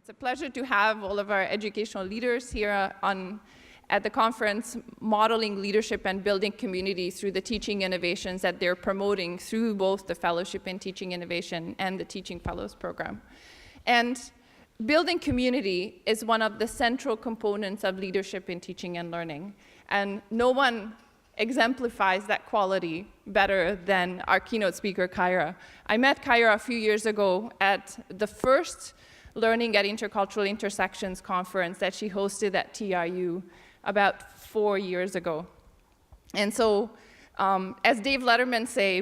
It's a pleasure to have all of our educational leaders here at the conference modeling leadership and building community through the teaching innovations that they're promoting through both the Fellowship in Teaching Innovation and the Teaching Fellows Program. And building community is one of the central components of leadership in teaching and learning. And no one exemplifies that quality better than our keynote speaker, Kyra. I met Kyra a few years ago at the first Learning at Intercultural Intersections conference that she hosted at TRU about 4 years ago. And so, as Dave Letterman say,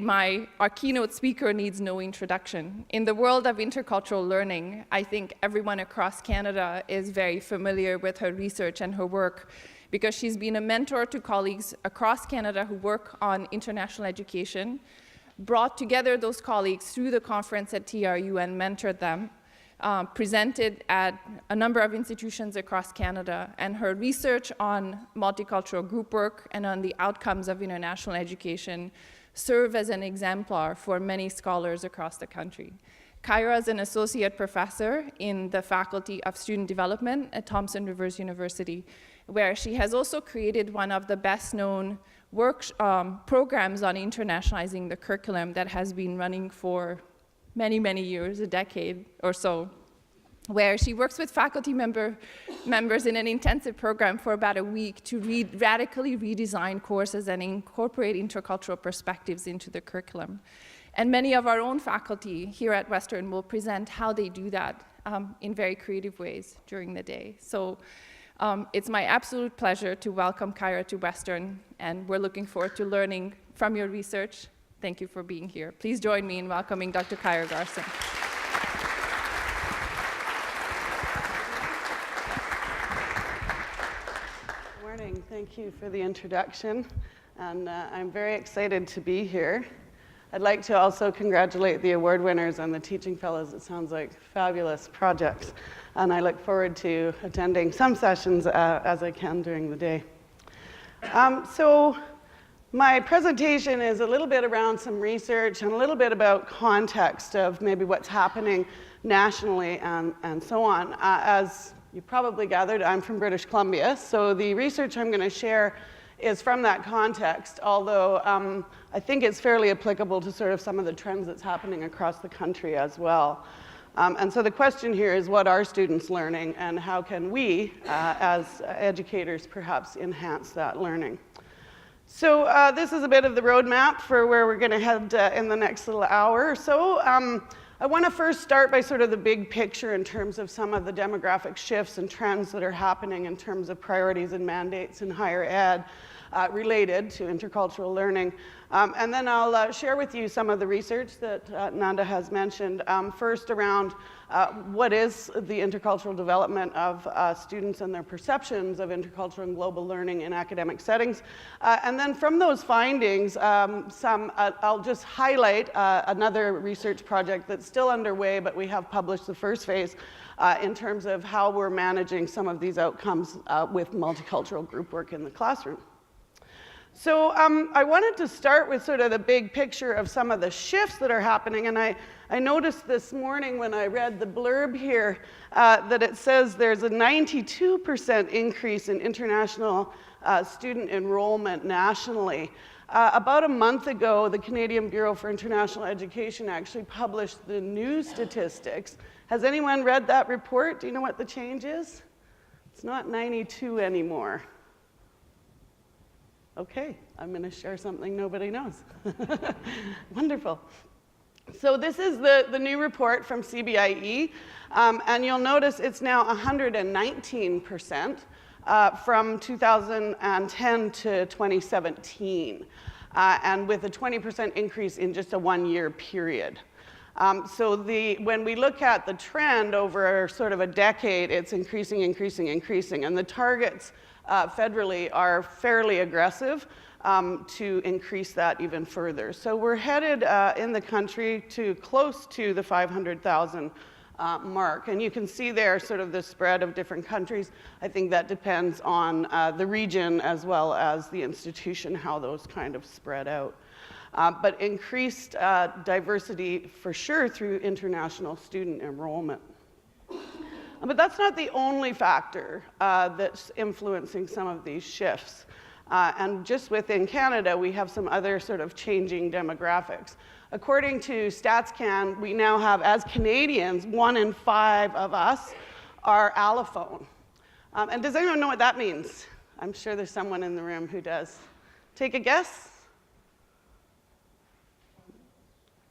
our keynote speaker needs no introduction. In the world of intercultural learning, I think everyone across Canada is very familiar with her research and her work, because she's been a mentor to colleagues across Canada who work on international education, brought together those colleagues through the conference at TRU and mentored them, presented at a number of institutions across Canada, and her research on multicultural group work and on the outcomes of international education serve as an exemplar for many scholars across the country. Kyra is an associate professor in the Faculty of Student Development at Thompson Rivers University, where she has also created one of the best-known programs on internationalizing the curriculum that has been running for many, many years, a decade or so, where she works with faculty members in an intensive program for about a week to radically redesign courses and incorporate intercultural perspectives into the curriculum. And many of our own faculty here at Western will present how they do that in very creative ways during the day. So it's my absolute pleasure to welcome Kyra to Western, and we're looking forward to learning from your research. Thank you for being here. Please join me in welcoming Dr. Kyra Garson. Good morning. Thank you for the introduction, and I'm very excited to be here. I'd like to also congratulate the award winners and the teaching fellows. It sounds like fabulous projects, and I look forward to attending some sessions as I can during the day. So my presentation is a little bit around some research and a little bit about context of maybe what's happening nationally and so on. As you probably gathered, I'm from British Columbia, so the research I'm going to share is from that context, although I think it's fairly applicable to sort of some of the trends that's happening across the country as well. And so the question here is, what are students learning, and how can we, as educators, perhaps enhance that learning? So this is a bit of the roadmap for where we're going to head in the next little hour or so. I want to first start by sort of the big picture in terms of some of the demographic shifts and trends that are happening in terms of priorities and mandates in higher ed related to intercultural learning. And then I'll share with you some of the research that Nanda has mentioned. First around what is the intercultural development of students and their perceptions of intercultural and global learning in academic settings. And then from those findings, I'll just highlight another research project that's still underway, but we have published the first phase in terms of how we're managing some of these outcomes with multicultural group work in the classroom. So I wanted to start with sort of the big picture of some of the shifts that are happening, and I noticed this morning when I read the blurb here that it says there's a 92% increase in international student enrollment nationally. About a month ago, the Canadian Bureau for International Education actually published the new statistics. Has anyone read that report? Do you know what the change is? It's not 92 anymore. Okay, I'm going to share something nobody knows. Wonderful. So this is the new report from CBIE, and you'll notice it's now 119% from 2010 to 2017, and with a 20% increase in just a one-year period. So when we look at the trend over sort of a decade, it's increasing, increasing, increasing, and the targets federally are fairly aggressive to increase that even further. So we're headed in the country to close to the 500,000 mark. And you can see there sort of the spread of different countries. I think that depends on the region as well as the institution, how those kind of spread out. But increased diversity for sure through international student enrollment. But that's not the only factor that's influencing some of these shifts. And just within Canada, we have some other sort of changing demographics. According to StatsCan, we now have, as Canadians, 1 in 5 of us are allophone. And does anyone know what that means? I'm sure there's someone in the room who does. Take a guess.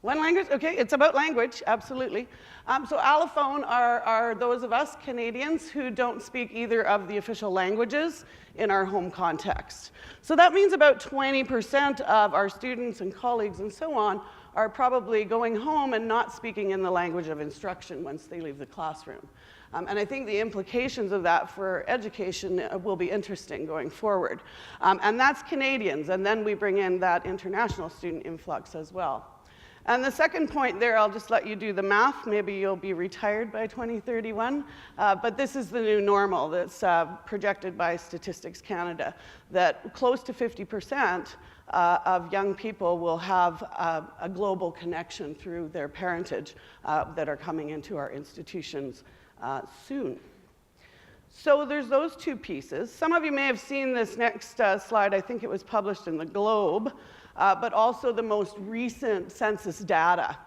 One language? Okay, it's about language, absolutely. So allophone are those of us Canadians who don't speak either of the official languages in our home context. So that means about 20% of our students and colleagues and so on are probably going home and not speaking in the language of instruction once they leave the classroom. And I think the implications of that for education will be interesting going forward. And that's Canadians, and then we bring in that international student influx as well. And the second point there, I'll just let you do the math. Maybe you'll be retired by 2031. But this is the new normal that's projected by Statistics Canada, that close to 50% of young people will have a global connection through their parentage that are coming into our institutions soon. So there's those two pieces. Some of you may have seen this next slide. I think it was published in the Globe. But also the most recent census data.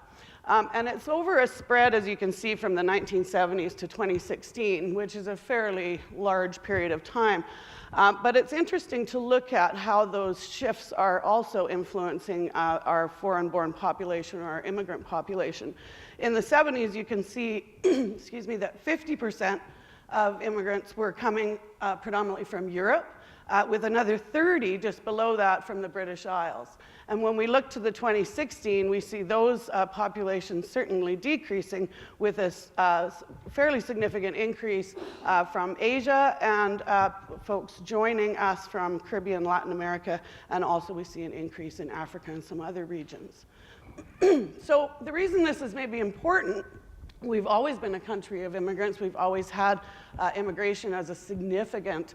And it's over a spread, as you can see, from the 1970s to 2016, which is a fairly large period of time. But it's interesting to look at how those shifts are also influencing our foreign-born population or our immigrant population. In the 70s, you can see, excuse me, that 50% of immigrants were coming predominantly from Europe, with another 30 just below that from the British Isles. And when we look to the 2016, we see those populations certainly decreasing with a fairly significant increase from Asia and folks joining us from Caribbean, Latin America, and also we see an increase in Africa and some other regions. So the reason this is maybe important, we've always been a country of immigrants. We've always had immigration as a significant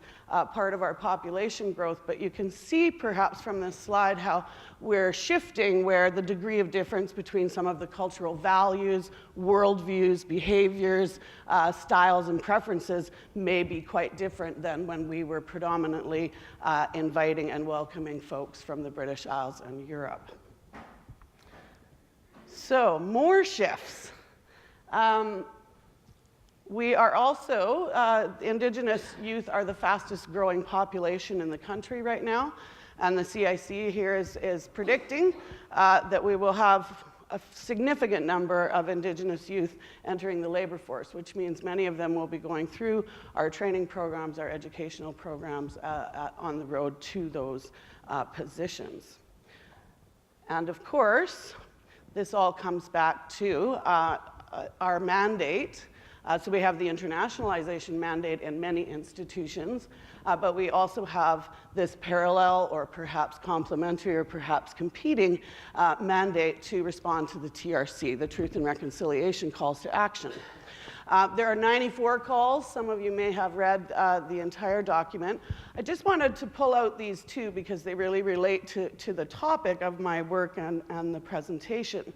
part of our population growth. But you can see perhaps from this slide how we're shifting, where the degree of difference between some of the cultural values, worldviews, behaviors, styles, and preferences may be quite different than when we were predominantly inviting and welcoming folks from the British Isles and Europe. So, more shifts. We are also, Indigenous youth are the fastest growing population in the country right now. And the CIC here is predicting that we will have a significant number of Indigenous youth entering the labor force, which means many of them will be going through our training programs, our educational programs on the road to those positions. And of course, this all comes back to our mandate. So we have the internationalization mandate in many institutions, but we also have this parallel or perhaps complementary or perhaps competing mandate to respond to the TRC, the Truth and Reconciliation Calls to Action. There are 94 calls. Some of you may have read the entire document. I just wanted to pull out these two because they really relate to the topic of my work and the presentation.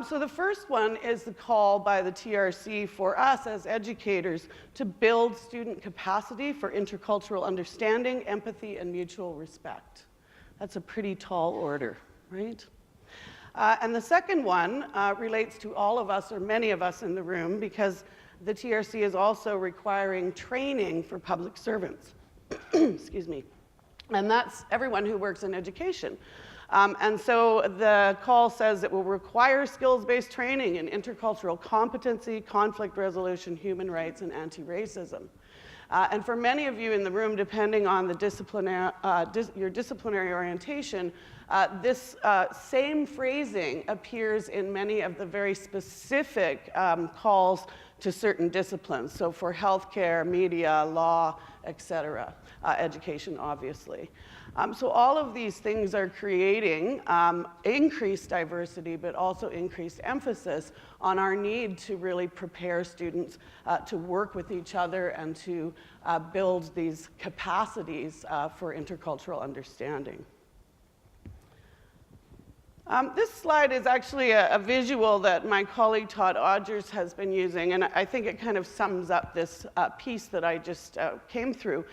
So the first one is the call by the TRC for us as educators to build student capacity for intercultural understanding, empathy, and mutual respect. That's a pretty tall order, right? And the second one relates to all of us, or many of us in the room, because the TRC is also requiring training for public servants. Excuse me. And that's everyone who works in education. And so the call says it will require skills-based training in intercultural competency, conflict resolution, human rights, and anti-racism. And for many of you in the room, depending on the your disciplinary orientation, this same phrasing appears in many of the very specific calls to certain disciplines. So for healthcare, media, law, etc., education, obviously. So all of these things are creating increased diversity, but also increased emphasis on our need to really prepare students to work with each other and to build these capacities for intercultural understanding. This slide is actually a visual that my colleague Todd Rogers has been using, and I think it kind of sums up this piece that I just came through,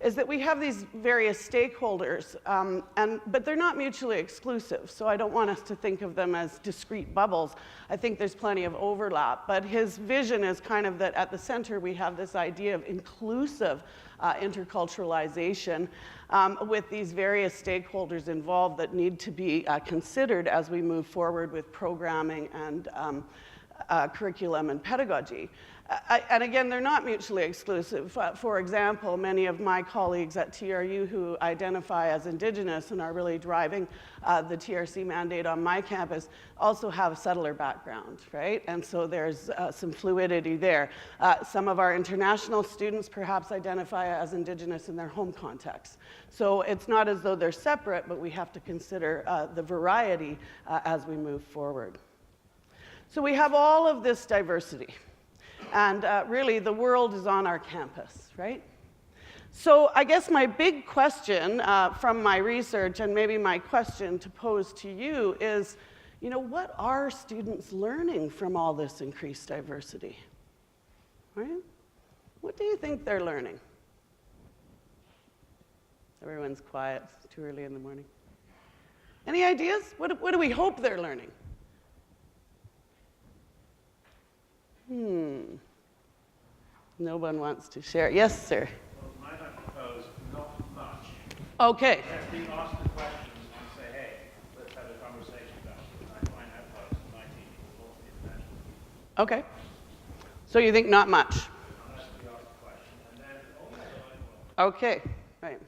is that we have these various stakeholders, but they're not mutually exclusive, so I don't want us to think of them as discrete bubbles. I think there's plenty of overlap, but his vision is kind of that at the center we have this idea of inclusive interculturalization with these various stakeholders involved that need to be considered as we move forward with programming and curriculum and pedagogy. And again, they're not mutually exclusive. For example, many of my colleagues at TRU who identify as Indigenous and are really driving the TRC mandate on my campus also have a settler background, right? And so there's some fluidity there. Some of our international students perhaps identify as Indigenous in their home context. So it's not as though they're separate, but we have to consider the variety as we move forward. So we have all of this diversity. And really, the world is on our campus, right? So I guess my big question from my research, and maybe my question to pose to you is, what are students learning from all this increased diversity, right? What do you think they're learning? Everyone's quiet. It's too early in the morning. Any ideas? What do we hope they're learning? No one wants to share. Yes, sir. Well, might I propose not much? Okay. Let me ask the questions and say, hey, let's have a conversation about it. I find that part of my team will international. Okay. So you think not much? Unless we ask the question, and then also Okay. Right.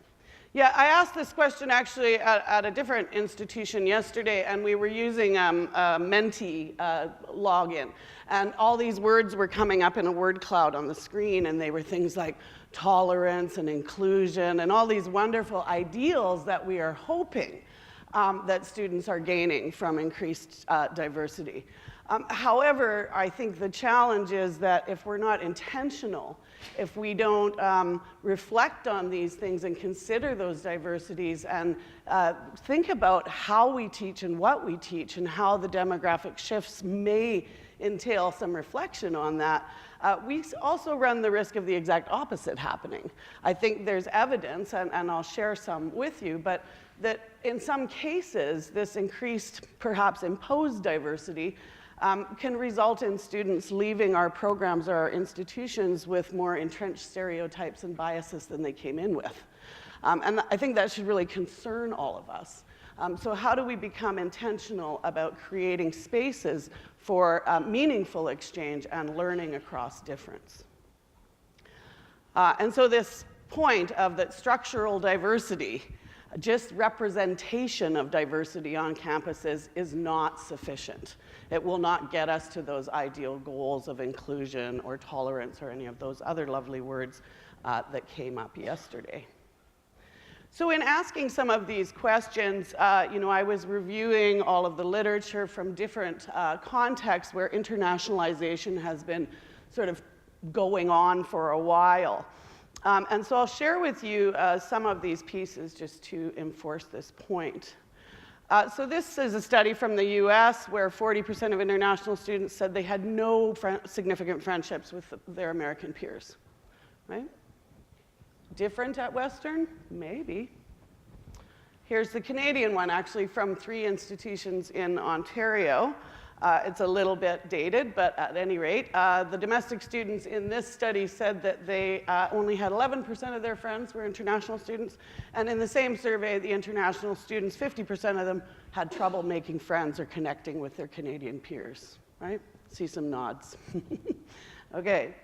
Yeah, I asked this question actually at a different institution yesterday, and we were using a Menti login. And all these words were coming up in a word cloud on the screen, and they were things like tolerance and inclusion and all these wonderful ideals that we are hoping that students are gaining from increased diversity. However, I think the challenge is that if we're not intentional, if we don't reflect on these things and consider those diversities and think about how we teach and what we teach and how the demographic shifts may entail some reflection on that, we also run the risk of the exact opposite happening. I think there's evidence, and I'll share some with you, but that in some cases, this increased, perhaps imposed diversity can result in students leaving our programs or our institutions with more entrenched stereotypes and biases than they came in with. And I think that should really concern all of us. So how do we become intentional about creating spaces for meaningful exchange and learning across difference? And so this point of that structural diversity, just representation of diversity on campuses is not sufficient. It will not get us to those ideal goals of inclusion or tolerance or any of those other lovely words that came up yesterday. So in asking some of these questions, I was reviewing all of the literature from different contexts where internationalization has been sort of going on for a while. And so I'll share with you some of these pieces just to enforce this point. So this is a study from the US where 40% of international students said they had no significant friendships with their American peers, right? Different at Western? Maybe. Here's the Canadian one, actually, from 3 institutions in Ontario. It's a little bit dated, but at any rate, the domestic students in this study said that they only had 11% of their friends were international students, and in the same survey, the international students, 50% of them had trouble making friends or connecting with their Canadian peers, right? See some nods. Okay.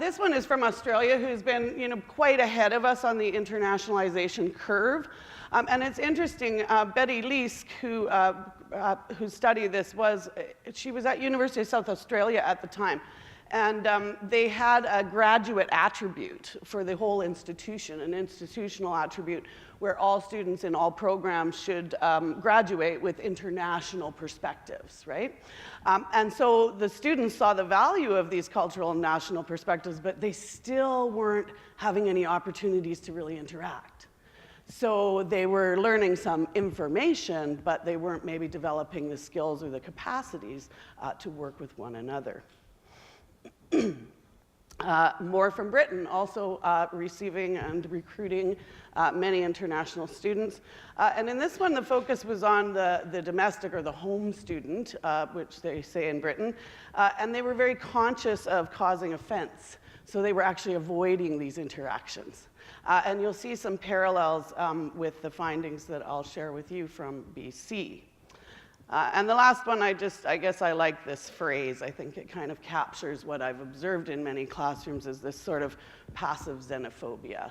This one is from Australia, who's been, quite ahead of us on the internationalization curve. And it's interesting, Betty Leask, who studied this, she was at University of South Australia at the time. And they had a graduate attribute for the whole institution, an institutional attribute where all students in all programs should graduate with international perspectives, right? And so the students saw the value of these cultural and national perspectives, but they still weren't having any opportunities to really interact. So they were learning some information, but they weren't maybe developing the skills or the capacities to work with one another. More from Britain, also receiving and recruiting many international students. And in this one, the focus was on the domestic or the home student, which they say in Britain. And they were very conscious of causing offense. So they were actually avoiding these interactions. And you'll see some parallels with the findings that I'll share with you from BC. And the last one, I guess I like this phrase. I think it kind of captures what I've observed in many classrooms, is this sort of passive xenophobia.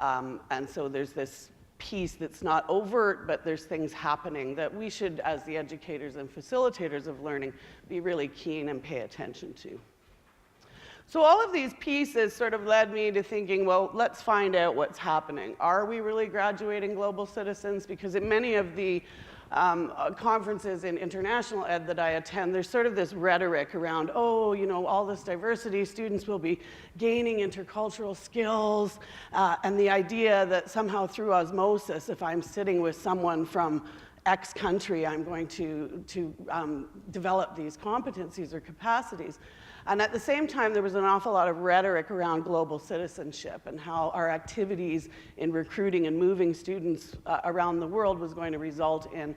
And so there's this piece that's not overt, but there's things happening that we should, as the educators and facilitators of learning, be really keen and pay attention to. So all of these pieces sort of led me to thinking, well, let's find out what's happening. Are we really graduating global citizens? Because in many of the conferences in international ed that I attend, there's sort of this rhetoric around, oh, you know, all this diversity, students will be gaining intercultural skills, and the idea that somehow through osmosis, if I'm sitting with someone from X country, I'm going to develop these competencies or capacities. And at the same time, there was an awful lot of rhetoric around global citizenship and how our activities in recruiting and moving students around the world was going to result in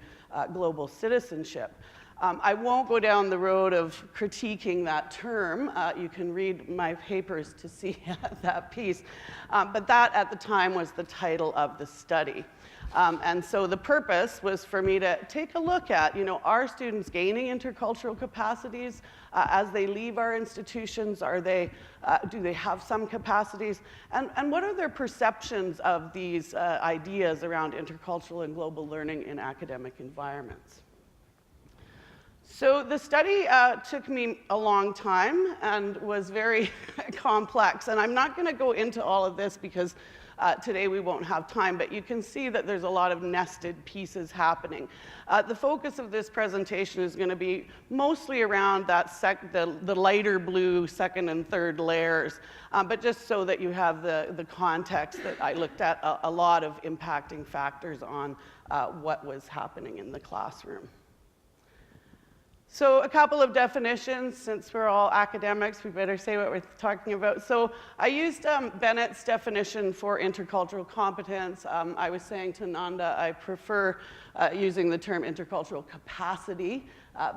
global citizenship. I won't go down the road of critiquing that term. You can read my papers to see that piece. But that, at the time, was the title of the study. And so the purpose was for me to take a look at, you know, are students gaining intercultural capacities as they leave our institutions? Are they, do they have some capacities? And what are their perceptions of these ideas around intercultural and global learning in academic environments? So the study took me a long time and was very complex. And I'm not going to go into all of this because today we won't have time, but you can see that there's a lot of nested pieces happening. The focus of this presentation is going to be mostly around that the lighter blue second and third layers, but just so that you have the context that I looked at a lot of impacting factors on what was happening in the classroom. So a couple of definitions. Since we're all academics, we better say what we're talking about. So I used Bennett's definition for intercultural competence. I was saying to Nanda, I prefer using the term intercultural capacity,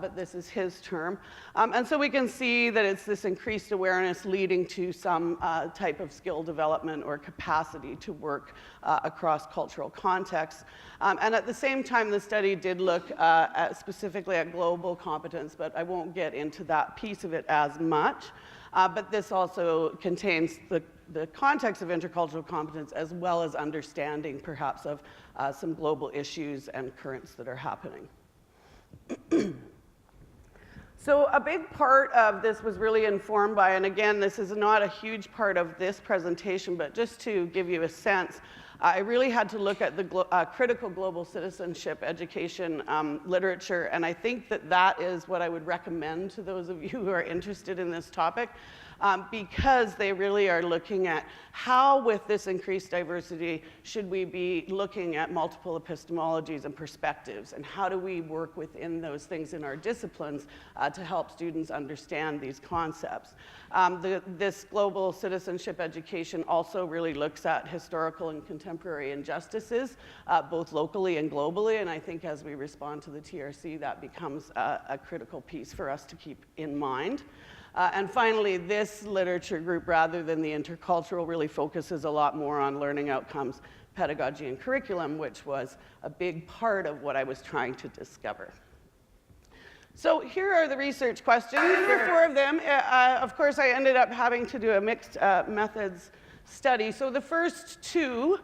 but this is his term. And so we can see that it's this increased awareness leading to some type of skill development or capacity to work across cultural contexts. And at the same time, the study did look specifically at global competence, but I won't get into that piece of it as much. But this also contains the context of intercultural competence as well as understanding, perhaps, of some global issues and currents that are happening. So a big part of this was really informed by, and again, this is not a huge part of this presentation, but just to give you a sense, I really had to look at the critical global citizenship education literature, and I think that that is what I would recommend to those of you who are interested in this topic, because they really are looking at how, with this increased diversity, should we be looking at multiple epistemologies and perspectives, and how do we work within those things in our disciplines to help students understand these concepts. This global citizenship education also really looks at historical and contemporary injustices, both locally and globally, and I think as we respond to the TRC, that becomes a critical piece for us to keep in mind. And finally, this literature group, rather than the intercultural, really focuses a lot more on learning outcomes, pedagogy, and curriculum, which was a big part of what I was trying to discover. So here are the research questions. There are 4 of them. Of course, I ended up having to do a mixed methods study. So the first 2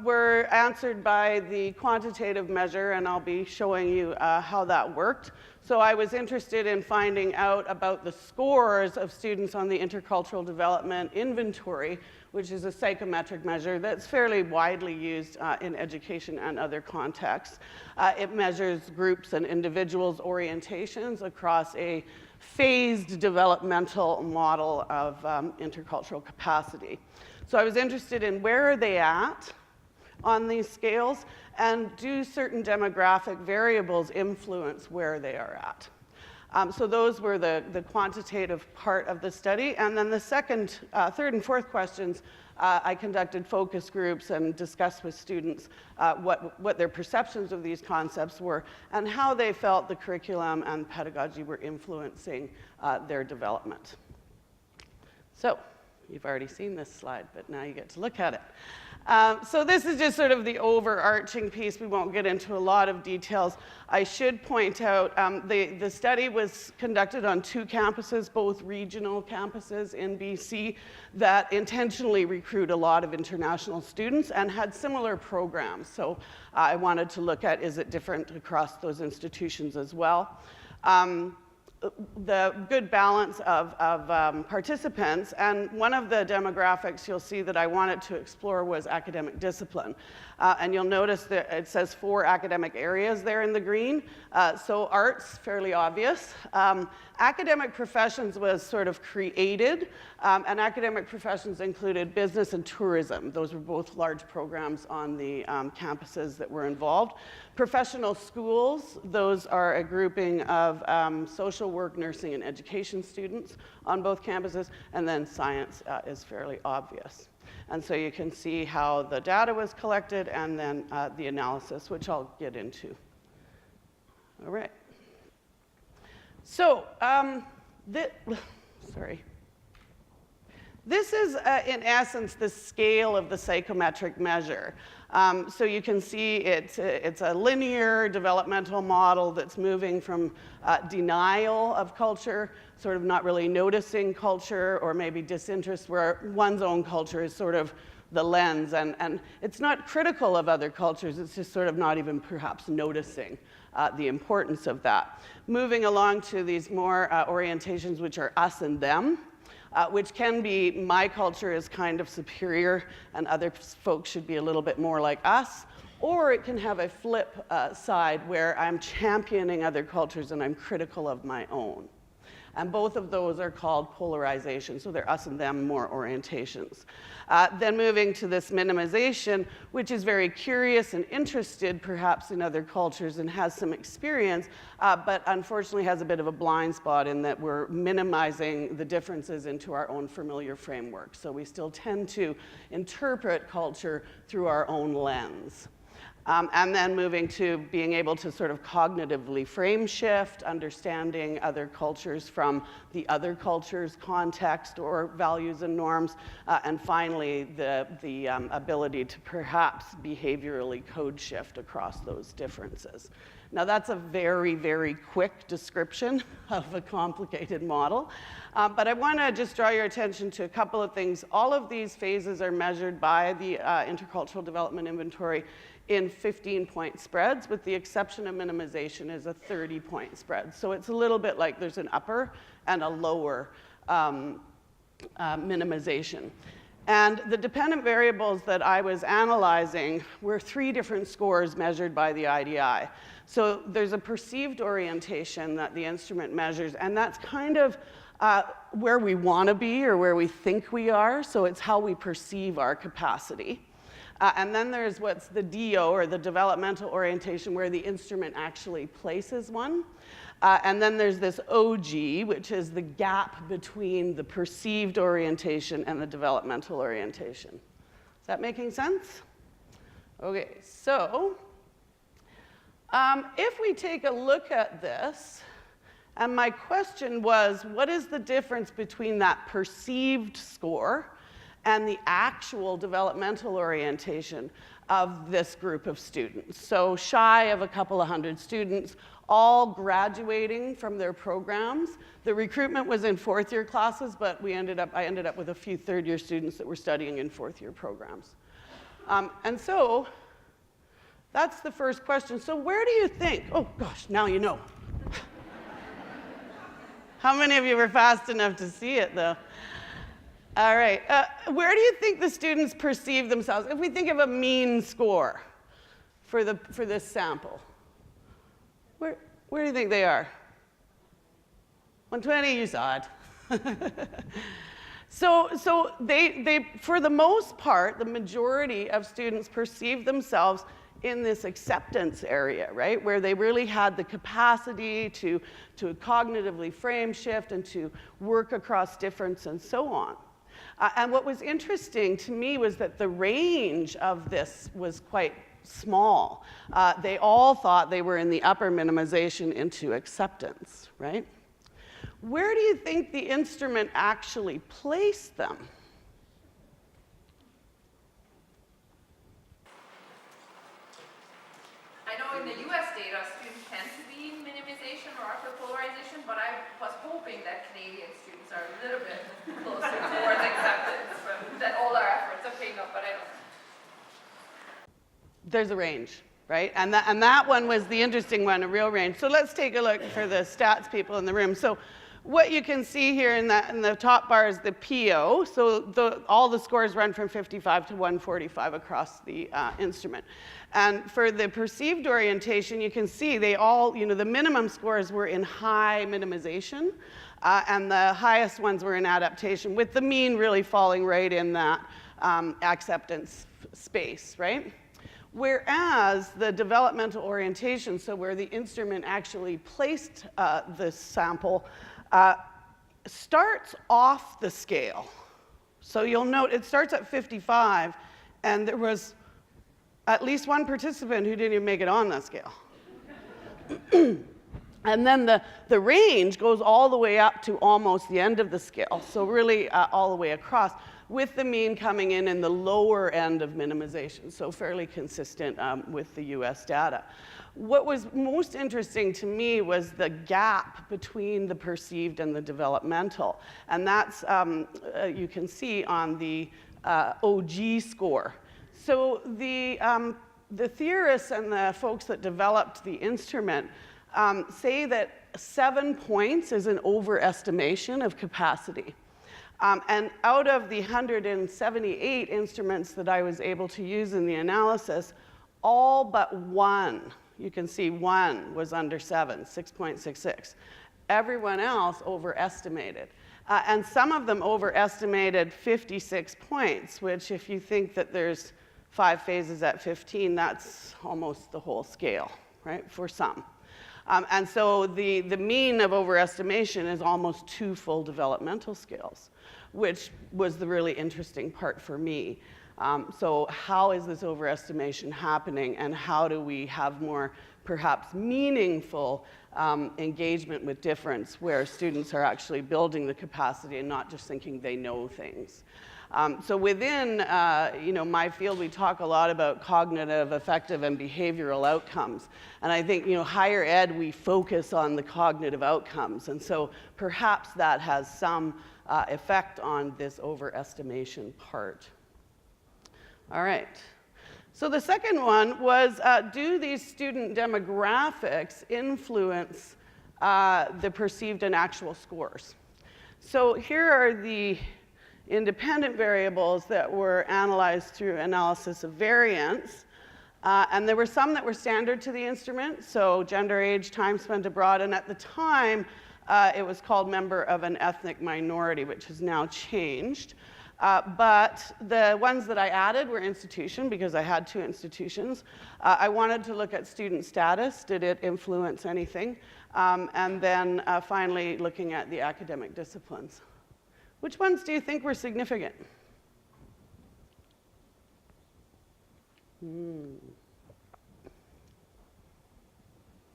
were answered by the quantitative measure, and I'll be showing you how that worked. So I was interested in finding out about the scores of students on the Intercultural Development Inventory, which is a psychometric measure that's fairly widely used in education and other contexts. It measures groups and individuals' orientations across a phased developmental model of intercultural capacity. So I was interested in where are they at, on these scales, and do certain demographic variables influence where they are at? So those were the quantitative part of the study. And then the second, third and fourth questions, I conducted focus groups and discussed with students what their perceptions of these concepts were and how they felt the curriculum and pedagogy were influencing their development. So you've already seen this slide, but now you get to look at it. So this is just sort of the overarching piece. We won't get into a lot of details. I should point out the study was conducted on 2 campuses, both regional campuses in BC that intentionally recruit a lot of international students and had similar programs. So I wanted to look at, is it different across those institutions as well? The good balance of participants, and one of the demographics you'll see that I wanted to explore was academic discipline. And you'll notice that it says 4 academic areas there in the green. So arts, fairly obvious. Academic professions was sort of created, and academic professions included business and tourism. Those were both large programs on the campuses that were involved. Professional schools, those are a grouping of social work, nursing, and education students on both campuses, and then science is fairly obvious. And so you can see how the data was collected and then the analysis, which I'll get into. All right. So, this is, in essence, the scale of the psychometric measure. So you can see it's a linear developmental model that's moving from denial of culture, sort of not really noticing culture, or maybe disinterest, where one's own culture is sort of the lens. And it's not critical of other cultures, it's just sort of not even perhaps noticing the importance of that. Moving along to these more orientations, which are us and them. Which can be, my culture is kind of superior and other folks should be a little bit more like us, or it can have a flip side where I'm championing other cultures and I'm critical of my own. And both of those are called polarization, so they're us and them more orientations. Then moving to this minimization, which is very curious and interested perhaps in other cultures and has some experience, but unfortunately has a bit of a blind spot in that we're minimizing the differences into our own familiar framework. So we still tend to interpret culture through our own lens. And then moving to being able to sort of cognitively frame shift, understanding other cultures from the other culture's context or values and norms, and finally the ability to perhaps behaviorally code shift across those differences. Now that's a very, very quick description of a complicated model, but I want to just draw your attention to a couple of things. All of these phases are measured by the Intercultural Development Inventory in 15-point spreads, with the exception of minimization is a 30-point spread. So it's a little bit like there's an upper and a lower minimization. And the dependent variables that I was analyzing were 3 different scores measured by the IDI. So there's a perceived orientation that the instrument measures, and that's kind of where we want to be or where we think we are. So it's how we perceive our capacity. And then there's what's the DO, or the developmental orientation, where the instrument actually places one. And then there's this OG, which is the gap between the perceived orientation and the developmental orientation. Is that making sense? Okay, so if we take a look at this, and my question was, what is the difference between that perceived score and the actual developmental orientation of this group of students? So shy of a couple of hundred students, all graduating from their programs. The recruitment was in 4th-year classes, but I ended up with a few 3rd-year students that were studying in 4th-year programs. And so that's the first question. So where do you think, oh gosh, now you know. How many of you were fast enough to see it, though? All right, where do you think the students perceive themselves? If we think of a mean score for this sample, where do you think they are? 120, you saw it. So they, for the most part, the majority of students perceive themselves in this acceptance area, right? Where they really had the capacity to cognitively frame shift and to work across difference and so on. And what was interesting to me was that the range of this was quite small. They all thought they were in the upper minimization into acceptance, right? Where do you think the instrument actually placed them? I know in the US data, students tend to be in minimization or upper polarization, but I was hoping that Canadian students are a little bit closer towards acceptance that all our efforts are paying off, but I don't know. There's a range, right? And that one was the interesting one, a real range. So let's take a look for the stats people in the room. So what you can see here in the top bar is the PO. So all the scores run from 55 to 145 across the instrument. And for the perceived orientation, you can see they all, the minimum scores were in high minimization, and the highest ones were in adaptation, with the mean really falling right in that acceptance space, right? Whereas the developmental orientation, so where the instrument actually placed the sample, starts off the scale. So you'll note it starts at 55, and there was at least one participant who didn't even make it on that scale. And then the range goes all the way up to almost the end of the scale, so really all the way across, with the mean coming in the lower end of minimization, so fairly consistent with the US data. What was most interesting to me was the gap between the perceived and the developmental, and that's, you can see on the OG score. So the theorists and the folks that developed the instrument say that 7 points is an overestimation of capacity. And out of the 178 instruments that I was able to use in the analysis, all but one, you can see one was under 7, 6.66. Everyone else overestimated. And some of them overestimated 56 points, which if you think that there's 5 phases at 15, that's almost the whole scale, right, for some. And so the mean of overestimation is almost 2 full developmental scales, which was the really interesting part for me. So how is this overestimation happening, and how do we have more perhaps meaningful engagement with difference, where students are actually building the capacity and not just thinking they know things? So within my field, we talk a lot about cognitive, affective, and behavioral outcomes. And I think higher ed, we focus on the cognitive outcomes. And so perhaps that has some effect on this overestimation part. All right. So the second one was, do these student demographics influence the perceived and actual scores? So here are the independent variables that were analyzed through analysis of variance. And there were some that were standard to the instrument, so gender, age, time spent abroad, and at the time, it was called member of an ethnic minority, which has now changed. But the ones that I added were institution, because I had 2 institutions. I wanted to look at student status. Did it influence anything? And then finally, looking at the academic disciplines. Which ones do you think were significant?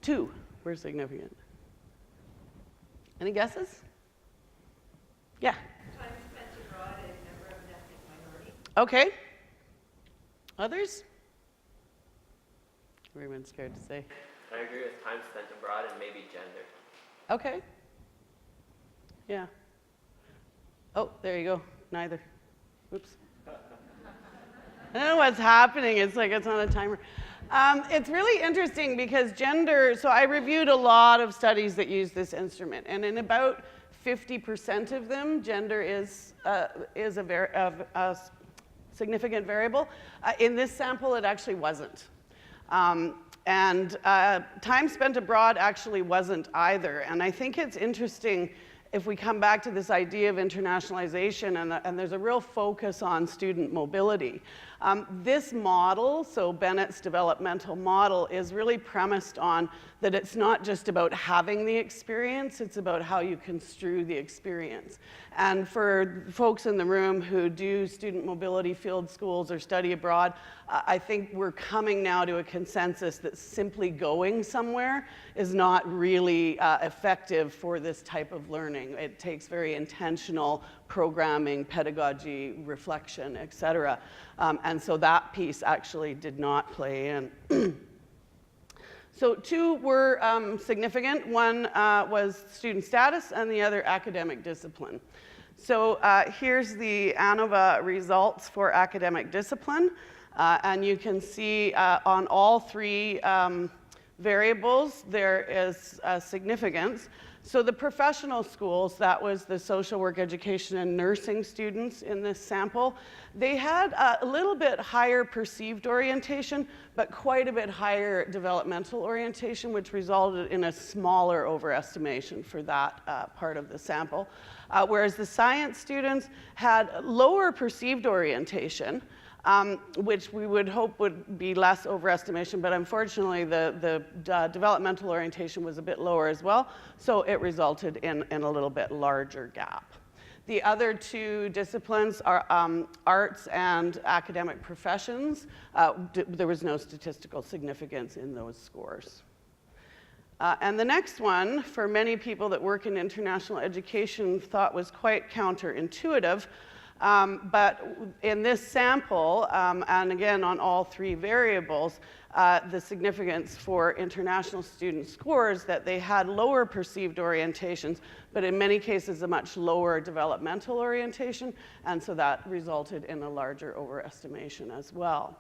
2 were significant. Any guesses? Yeah. Time spent abroad and member of an ethnic minority. Okay. Others? Everyone's scared to say. I agree with time spent abroad and maybe gender. Okay. Yeah. Oh, there you go. Neither. Oops. I don't know what's happening. It's like it's on a timer. It's really interesting because gender, so I reviewed a lot of studies that use this instrument, and in about 50% of them, gender is a significant variable. In this sample, it actually wasn't. And time spent abroad actually wasn't either. And I think it's interesting if we come back to this idea of internationalization, and there's a real focus on student mobility, this model, so Bennett's developmental model, is really premised on that it's not just about having the experience, it's about how you construe the experience. And for folks in the room who do student mobility field schools or study abroad, I think we're coming now to a consensus that simply going somewhere is not really effective for this type of learning. It takes very intentional programming, pedagogy, reflection, et cetera. And so that piece actually did not play in. So two were significant. One was student status and the other academic discipline. So here's the ANOVA results for academic discipline. And you can see on all three variables there is significance. So the professional schools, that was the social work, education, and nursing students in this sample, they had a little bit higher perceived orientation, but quite a bit higher developmental orientation, which resulted in a smaller overestimation for that part of the sample. Whereas the science students had lower perceived orientation, which we would hope would be less overestimation, but unfortunately the developmental orientation was a bit lower as well, so it resulted in a little bit larger gap. The other two disciplines are arts and academic professions. There was no statistical significance in those scores. And the next one, for many people that work in international education, thought was quite counterintuitive. But in this sample, and again on all three variables, the significance for international student scores that they had lower perceived orientations, but in many cases a much lower developmental orientation, and so that resulted in a larger overestimation as well.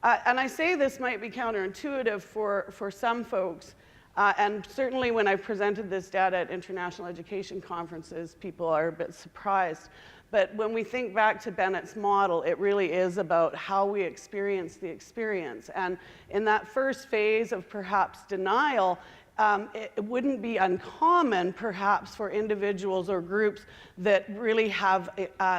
And I say this might be counterintuitive for some folks, and certainly when I presented this data at international education conferences, people are a bit surprised. But when we think back to Bennett's model, it really is about how we experience the experience. And in that first phase of perhaps denial, it wouldn't be uncommon perhaps for individuals or groups that really have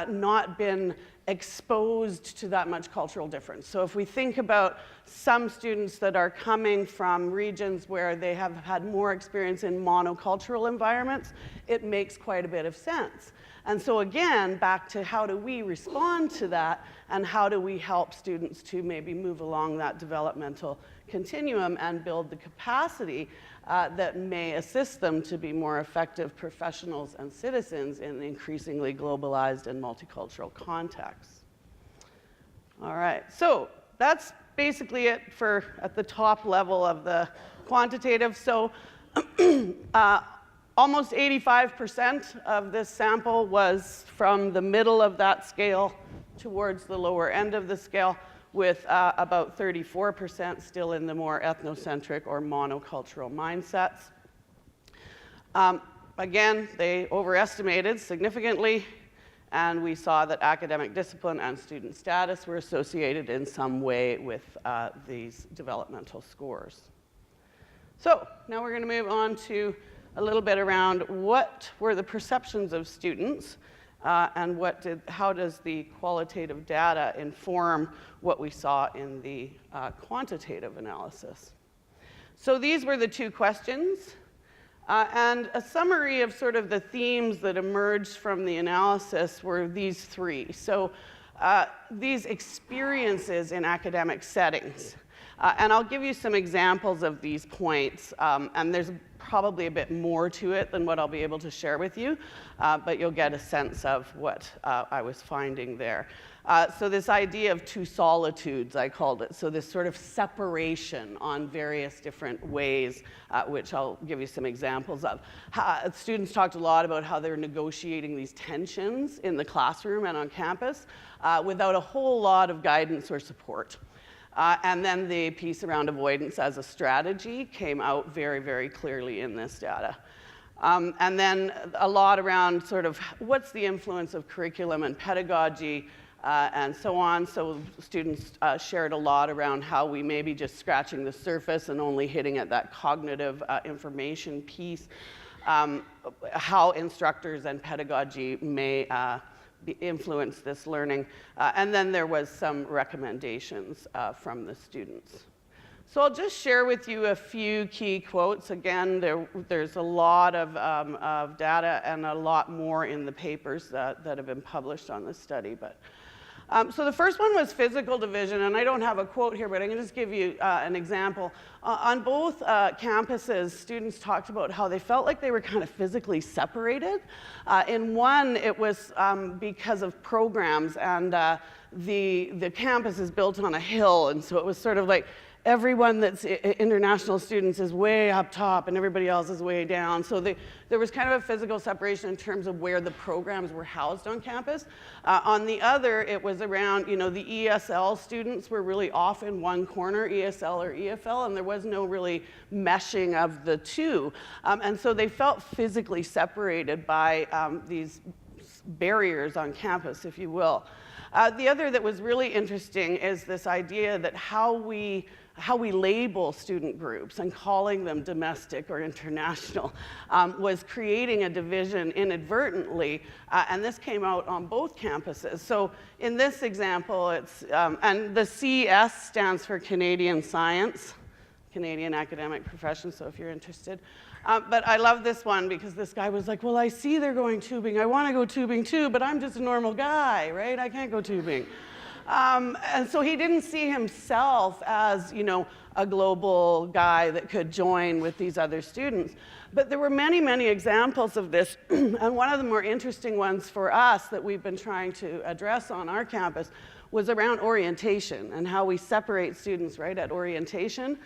not been exposed to that much cultural difference. So if we think about some students that are coming from regions where they have had more experience in monocultural environments, it makes quite a bit of sense. And so again, back to how do we respond to that, and how do we help students to maybe move along that developmental continuum and build the capacity that may assist them to be more effective professionals and citizens in increasingly globalized and multicultural contexts. All right, so that's basically it for at the top level of the quantitative. So almost 85% of this sample was from the middle of that scale towards the lower end of the scale, with about 34% still in the more ethnocentric or monocultural mindsets. Again, they overestimated significantly, and we saw that academic discipline and student status were associated in some way with these developmental scores. So now we're going to move on to a little bit around what were the perceptions of students and how does the qualitative data inform what we saw in the quantitative analysis. So these were the two questions, and a summary of sort of the themes that emerged from the analysis were these three. So these experiences in academic settings. And I'll give you some examples of these points, and there's probably a bit more to it than what I'll be able to share with you, but you'll get a sense of what I was finding there. So this idea of two solitudes, I called it, so this sort of separation on various different ways, which I'll give you some examples of. Students talked a lot about how they're negotiating these tensions in the classroom and on campus without a whole lot of guidance or support. And then the piece around avoidance as a strategy came out very, very clearly in this data. And then a lot around sort of what's the influence of curriculum and pedagogy and so on. So students shared a lot around how we may be just scratching the surface and only hitting at that cognitive information piece. how instructors and pedagogy may influence this learning. And then there was some recommendations from the students. So I'll just share with you a few key quotes. Again, there's a lot of data and a lot more in the papers that have been published on this study. But so the first one was physical division, and I don't have a quote here, but I can just give you an example. On both campuses, students talked about how they felt like they were kind of physically separated. In one, it was because of programs, and the campus is built on a hill, and so it was sort of like everyone that's international students is way up top and everybody else is way down. So there was kind of a physical separation in terms of where the programs were housed on campus. On the other, it was around, the ESL students were really off in one corner, ESL or EFL, and there was no really meshing of the two. And so they felt physically separated by these barriers on campus, if you will. The other that was really interesting is this idea that how we label student groups and calling them domestic or international was creating a division inadvertently, and this came out on both campuses. So in this example, it's, and the CS stands for Canadian Science, Canadian Academic Profession, so if you're interested. But I love this one because this guy was like, well, I see they're going tubing. I want to go tubing too, but I'm just a normal guy, right? I can't go tubing. And so he didn't see himself as, a global guy that could join with these other students. But there were many, many examples of this. And one of the more interesting ones for us that we've been trying to address on our campus was around orientation and how we separate students right at orientation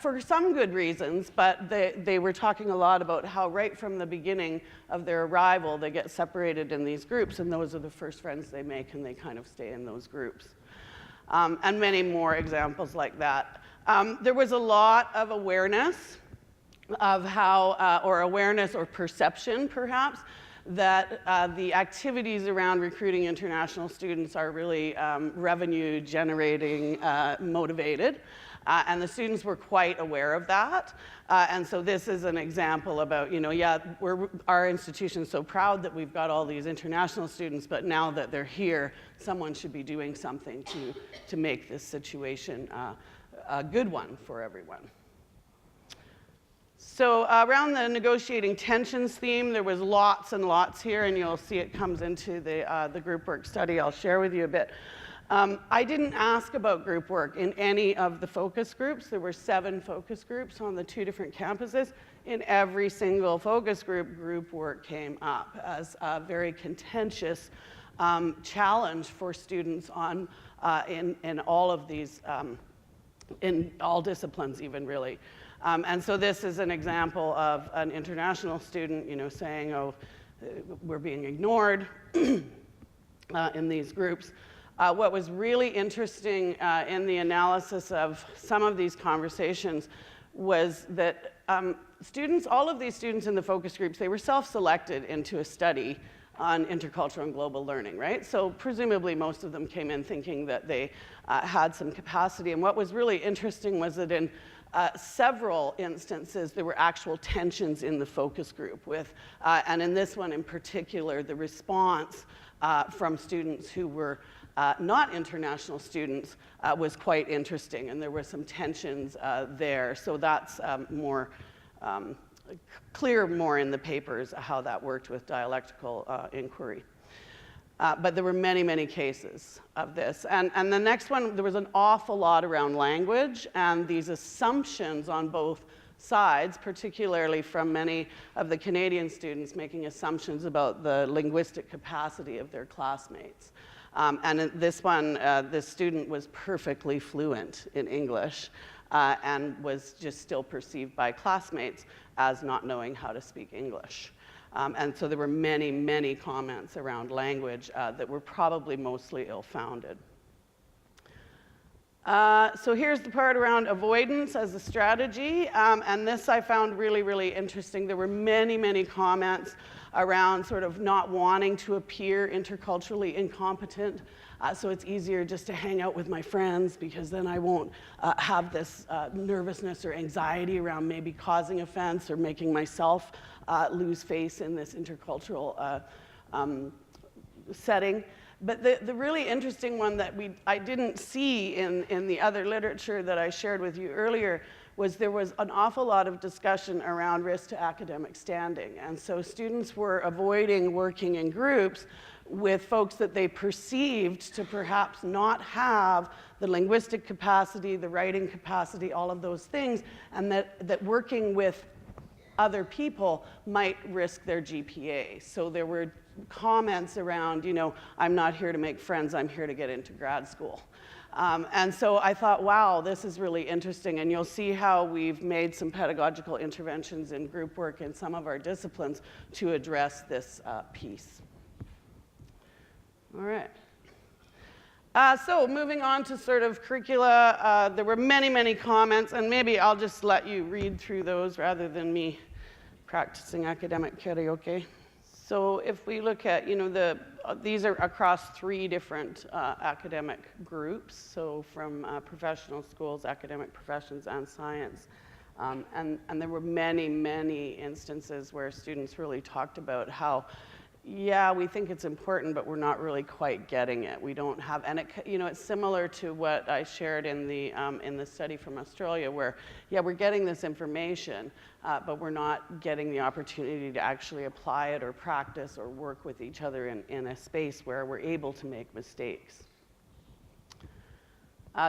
for some good reasons, but they were talking a lot about how right from the beginning of their arrival they get separated in these groups, and those are the first friends they make, and they kind of stay in those groups. And many more examples like that. There was a lot of awareness of how, or awareness or perception perhaps, that the activities around recruiting international students are really revenue generating motivated. And the students were quite aware of that. And so this is an example about, our institution's so proud that we've got all these international students, but now that they're here, someone should be doing something to make this situation a good one for everyone. So around the negotiating tensions theme, there was lots and lots here, and you'll see it comes into the group work study. I'll share with you a bit. I didn't ask about group work in any of the focus groups. There were 7 focus groups on the 2 different campuses. In every single focus group, group work came up as a very contentious challenge for students in all of these, in all disciplines even really. And so this is an example of an international student, saying, oh, we're being ignored in these groups. What was really interesting in the analysis of some of these conversations was that all of these students in the focus groups, they were self-selected into a study on intercultural and global learning, right? So presumably most of them came in thinking that they had some capacity. And what was really interesting was that in several instances, there were actual tensions in the focus group with, and in this one in particular, the response from students who were not international students was quite interesting, and there were some tensions there. So that's more clear more in the papers how that worked with dialectical inquiry. But there were many, many cases of this. And the next one, there was an awful lot around language and these assumptions on both sides, particularly from many of the Canadian students making assumptions about the linguistic capacity of their classmates. And in this one, this student was perfectly fluent in English and was just still perceived by classmates as not knowing how to speak English. And so there were many, many comments around language that were probably mostly ill-founded. So here's the part around avoidance as a strategy. And this I found really, really interesting. There were many, many comments around sort of not wanting to appear interculturally incompetent. So it's easier just to hang out with my friends because then I won't have this nervousness or anxiety around maybe causing offense or making myself lose face in this intercultural setting. But the really interesting one that I didn't see in the other literature that I shared with you earlier was there was an awful lot of discussion around risk to academic standing. And so students were avoiding working in groups with folks that they perceived to perhaps not have the linguistic capacity, the writing capacity, all of those things, and that working with other people might risk their GPA. So there were comments around, you know, I'm not here to make friends, I'm here to get into grad school. And so I thought, wow, this is really interesting. And you'll see how we've made some pedagogical interventions in group work in some of our disciplines to address this piece. All right. So moving on to sort of curricula, there were many, many comments, and maybe I'll just let you read through those rather than me practicing academic karaoke. So if we look at, you know, these are across 3 different academic groups, so from professional schools, academic professions, and science. And there were many, many instances where students really talked about how, yeah, we think it's important, but we're not really quite getting it. We don't have, and it, you know, it's similar to what I shared in the study from Australia, where, yeah, we're getting this information, but we're not getting the opportunity to actually apply it or practice or work with each other in a space where we're able to make mistakes.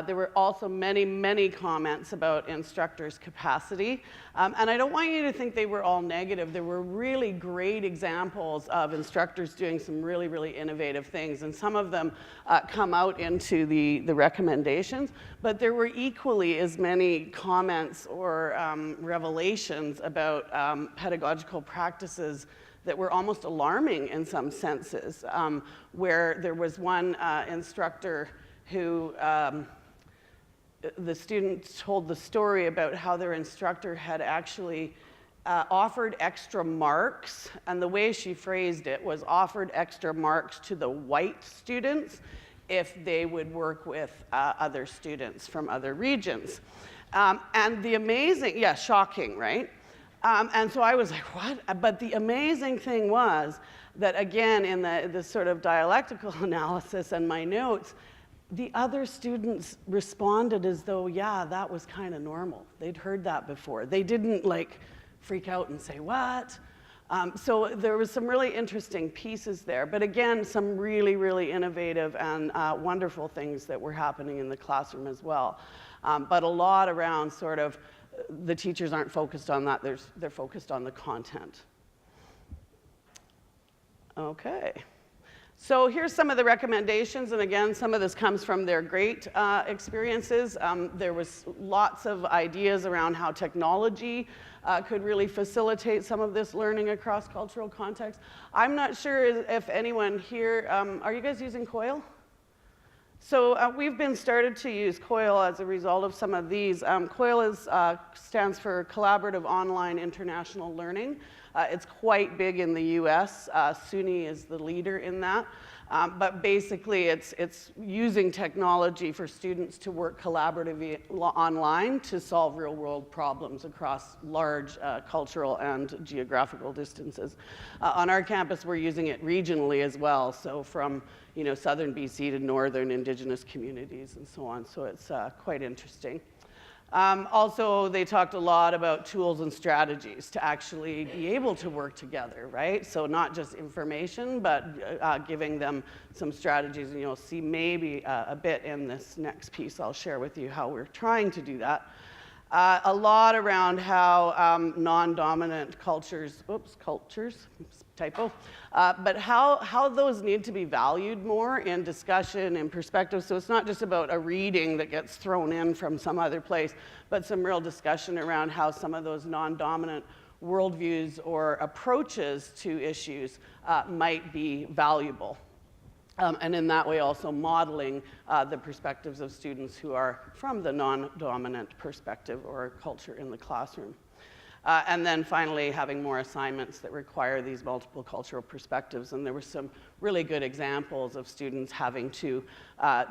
There were also many, many comments about instructors' capacity. And I don't want you to think they were all negative. There were really great examples of instructors doing some really, really innovative things. And some of them come out into the recommendations. But there were equally as many comments or revelations about pedagogical practices that were almost alarming in some senses, where there was one instructor who the students told the story about how their instructor had actually offered extra marks, and the way she phrased it was offered extra marks to the white students if they would work with other students from other regions. And the amazing, yeah, shocking, right? And so I was like, what? But the amazing thing was that, again, in the sort of dialectical analysis and my notes, the other students responded as though, yeah, that was kind of normal. They'd heard that before. They didn't like freak out and say, what? So there was some really interesting pieces there. But again, some really, really innovative and wonderful things that were happening in the classroom as well. But a lot around sort of, the teachers aren't focused on that, they're focused on the content. Okay. So here's some of the recommendations, and again, some of this comes from their great experiences. There was lots of ideas around how technology could really facilitate some of this learning across cultural contexts. I'm not sure if anyone here, are you guys using COIL? So we've been started to use COIL as a result of some of these. COIL stands for Collaborative Online International Learning. It's quite big in the US. SUNY is the leader in that. But basically, it's using technology for students to work collaboratively online to solve real-world problems across large cultural and geographical distances. On our campus, we're using it regionally as well, so from southern BC to northern Indigenous communities and so on. So it's quite interesting. Also, they talked a lot about tools and strategies to actually be able to work together, right? So not just information, but giving them some strategies. And you'll see maybe a bit in this next piece I'll share with you how we're trying to do that. A lot around how non-dominant cultures, typo, but how those need to be valued more in discussion and perspective. So it's not just about a reading that gets thrown in from some other place, but some real discussion around how some of those non-dominant worldviews or approaches to issues might be valuable. And in that way also modeling the perspectives of students who are from the non-dominant perspective or culture in the classroom. And then finally, having more assignments that require these multiple cultural perspectives. And there were some really good examples of students having to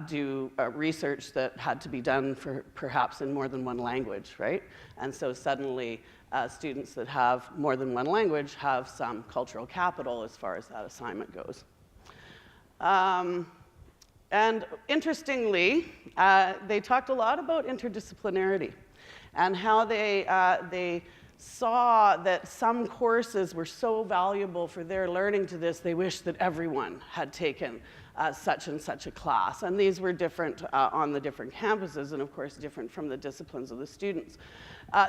do research that had to be done for perhaps in more than one language, right? And so suddenly, students that have more than one language have some cultural capital as far as that assignment goes. And interestingly, they talked a lot about interdisciplinarity and how they saw that some courses were so valuable for their learning to this, they wished that everyone had taken such and such a class. And these were different on the different campuses, and of course different from the disciplines of the students.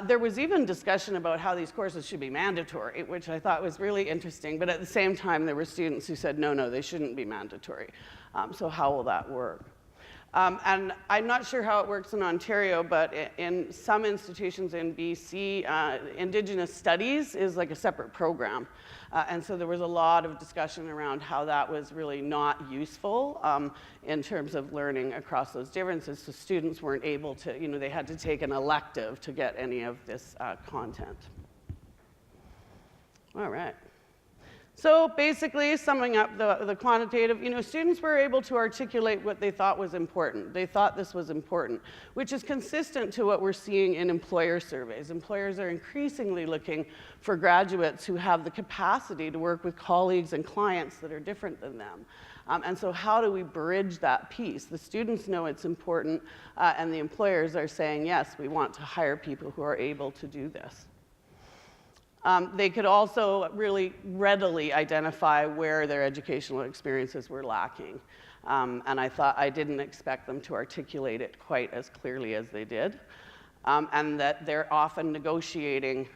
There was even discussion about how these courses should be mandatory, which I thought was really interesting, but at the same time there were students who said, no, they shouldn't be mandatory. So how will that work? And I'm not sure how it works in Ontario, but in some institutions in BC, Indigenous Studies is like a separate program. And so there was a lot of discussion around how that was really not useful in terms of learning across those differences. So students weren't able to, they had to take an elective to get any of this content. All right. So basically, summing up the quantitative, students were able to articulate what they thought was important. They thought this was important, which is consistent to what we're seeing in employer surveys. Employers are increasingly looking for graduates who have the capacity to work with colleagues and clients that are different than them. And so how do we bridge that piece? The students know it's important, and the employers are saying, yes, we want to hire people who are able to do this. They could also really readily identify where their educational experiences were lacking. And I didn't expect them to articulate it quite as clearly as they did. And that they're often negotiating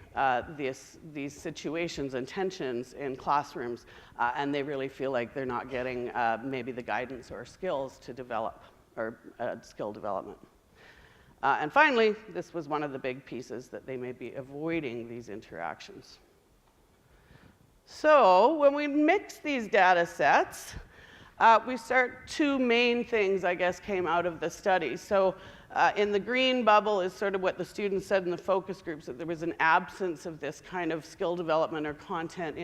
these situations and tensions in classrooms, and they really feel like they're not getting maybe the guidance or skills to develop, or skill development. And finally, this was one of the big pieces, that they may be avoiding these interactions. So when we mix these data sets, two main things, I guess, came out of the study. So in the green bubble is sort of what the students said in the focus groups, that there was an absence of this kind of skill development or content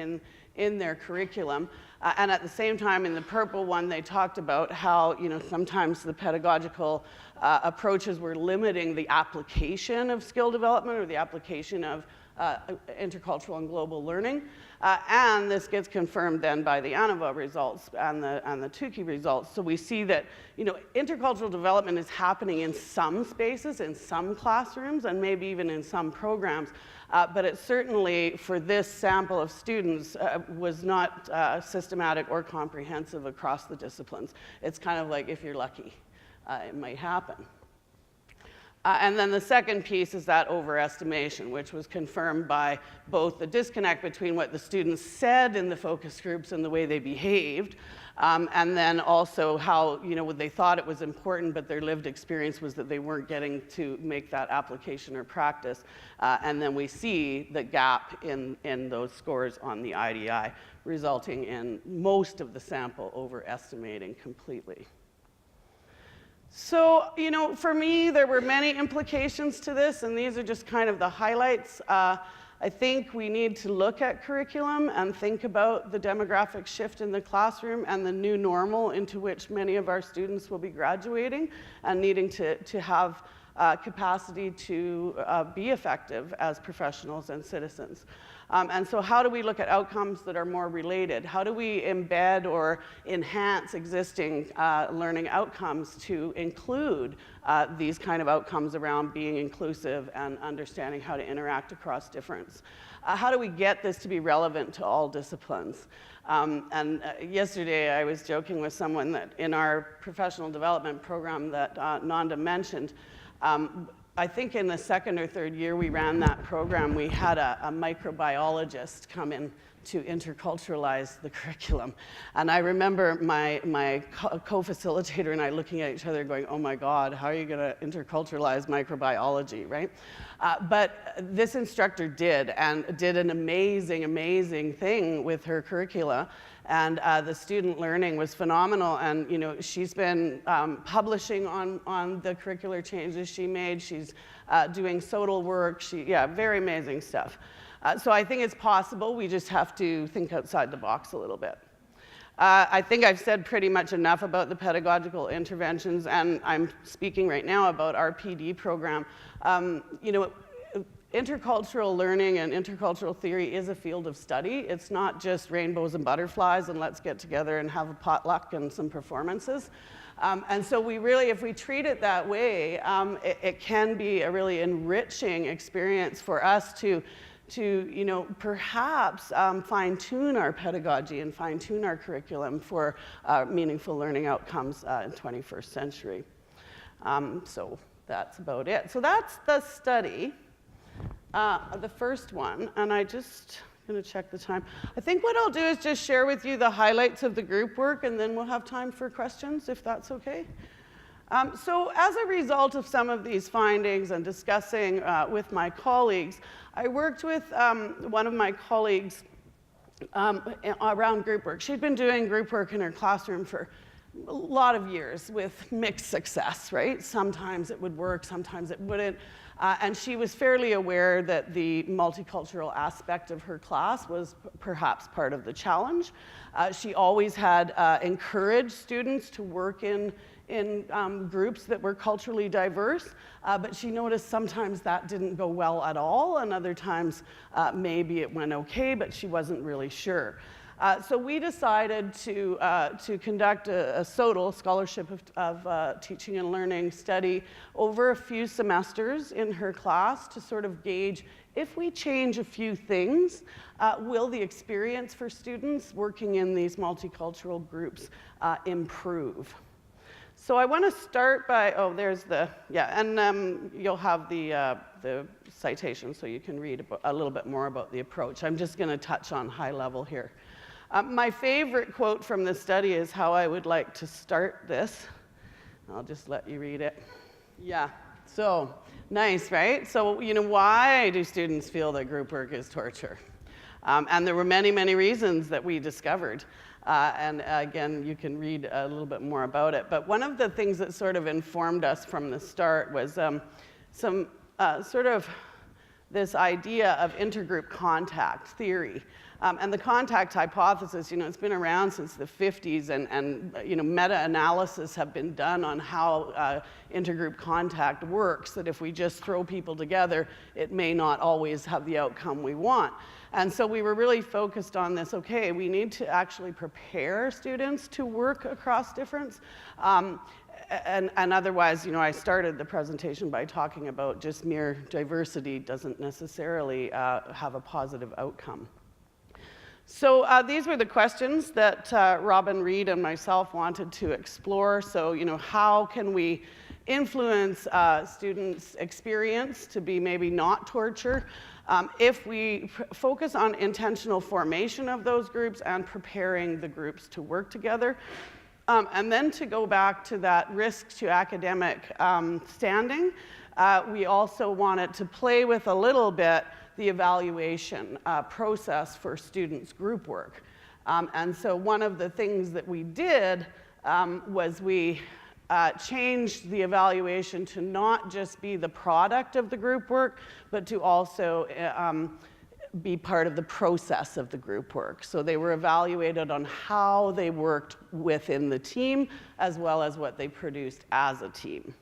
in their curriculum. And at the same time, in the purple one, they talked about how sometimes the pedagogical approaches were limiting the application of skill development or the application of intercultural and global learning. And this gets confirmed then by the ANOVA results and the Tukey results. So we see that intercultural development is happening in some spaces, in some classrooms, and maybe even in some programs. But it certainly, for this sample of students, was not systematic or comprehensive across the disciplines. It's kind of like, if you're lucky, it might happen. And then the second piece is that overestimation, which was confirmed by both the disconnect between what the students said in the focus groups and the way they behaved, and then also how they thought it was important, but their lived experience was that they weren't getting to make that application or practice. And then we see the gap in those scores on the IDI, resulting in most of the sample overestimating completely. So, for me, there were many implications to this, and these are just kind of the highlights. I think we need to look at curriculum and think about the demographic shift in the classroom and the new normal into which many of our students will be graduating and needing to have capacity to be effective as professionals and citizens. And so how do we look at outcomes that are more related? How do we embed or enhance existing learning outcomes to include these kind of outcomes around being inclusive and understanding how to interact across difference? How do we get this to be relevant to all disciplines? And yesterday I was joking with someone that in our professional development program that Nanda mentioned, I think in the second or third year we ran that program, we had a microbiologist come in to interculturalize the curriculum. And I remember my co-facilitator and I looking at each other going, oh my God, how are you going to interculturalize microbiology, right? But this instructor did, and did an amazing, amazing thing with her curricula. And the student learning was phenomenal. And you know, she's been publishing on the curricular changes she made. She's doing SOTL work. Very amazing stuff. So I think it's possible. We just have to think outside the box a little bit. I think I've said pretty much enough about the pedagogical interventions, and I'm speaking right now about our PD program. You know, intercultural learning and intercultural theory is a field of study. It's not just rainbows and butterflies and let's get together and have a potluck and some performances. And so we really, if we treat it that way, it can be a really enriching experience for us to you know, perhaps fine-tune our pedagogy and fine-tune our curriculum for meaningful learning outcomes in the 21st century. So that's about it. So that's the study, the first one, and I'm going to check the time. I think what I'll do is just share with you the highlights of the group work, and then we'll have time for questions, if that's okay. So as a result of some of these findings and discussing with my colleagues, I worked with one of my colleagues around group work. She'd been doing group work in her classroom for a lot of years with mixed success, right? Sometimes it would work, sometimes it wouldn't. And she was fairly aware that the multicultural aspect of her class was perhaps part of the challenge. She always had encouraged students to work in groups that were culturally diverse, but she noticed sometimes that didn't go well at all, and other times maybe it went okay, but she wasn't really sure. So we decided to conduct a SOTL, Scholarship of Teaching and Learning study, over a few semesters in her class to sort of gauge if we change a few things, will the experience for students working in these multicultural groups improve? So I want to start by, there's the, and you'll have the citation so you can read a little bit more about the approach. I'm just going to touch on high level here. My favorite quote from the study is how I would like to start this. I'll just let you read it. Yeah, so nice, right? So, you know, why do students feel that group work is torture? And there were many, many reasons that we discovered. And again, you can read a little bit more about it. But one of the things that sort of informed us from the start was some sort of this idea of intergroup contact theory. And the contact hypothesis, you know, it's been around since the 50s, and you know, meta-analysis have been done on how intergroup contact works, that if we just throw people together, it may not always have the outcome we want. And so we were really focused on this, okay, we need to actually prepare students to work across difference. And otherwise, you know, I started the presentation by talking about just mere diversity doesn't necessarily have a positive outcome. So these were the questions that Robin Reed and myself wanted to explore. So, you know, how can we influence students' experience to be maybe not torture if we focus on intentional formation of those groups and preparing the groups to work together? And then to go back to that risk to academic standing, we also wanted to play with a little bit the evaluation process for students' group work. And so one of the things that we did was we changed the evaluation to not just be the product of the group work, but to also be part of the process of the group work. So they were evaluated on how they worked within the team, as well as what they produced as a team.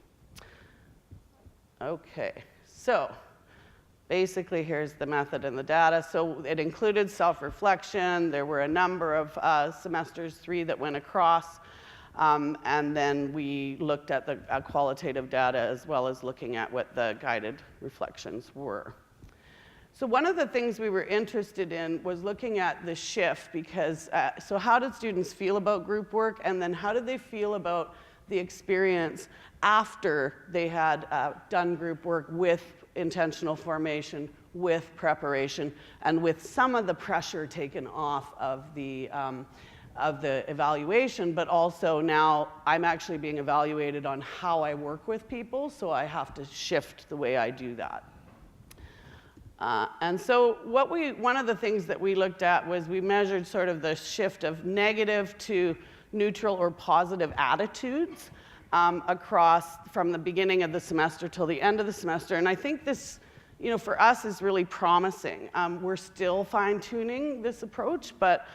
Okay, so basically, here's the method and the data. So it included self-reflection. There were a number of semesters, 3 that went across. And then we looked at the qualitative data as well as looking at what the guided reflections were. So one of the things we were interested in was looking at the shift, because, so how did students feel about group work, and then how did they feel about the experience after they had done group work with intentional formation with preparation and with some of the pressure taken off of the evaluation, but also now I'm actually being evaluated on how I work with people, so I have to shift the way I do that. And so one of the things that we looked at was we measured sort of the shift of negative to neutral or positive attitudes across from the beginning of the semester till the end of the semester. And I think this, for us is really promising. We're still fine-tuning this approach, but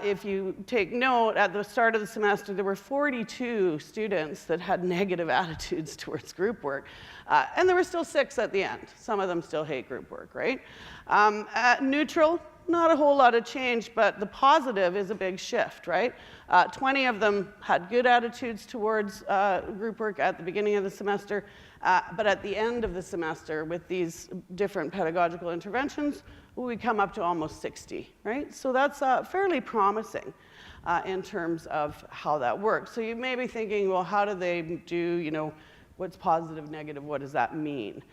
if you take note, at the start of the semester, there were 42 students that had negative attitudes towards group work. And there were still 6 at the end. Some of them still hate group work, right? Neutral, not a whole lot of change, but the positive is a big shift, right? 20 of them had good attitudes towards group work at the beginning of the semester, but at the end of the semester, with these different pedagogical interventions, we come up to almost 60, right? So that's fairly promising in terms of how that works. So you may be thinking, well, how do they do, what's positive, negative, what does that mean?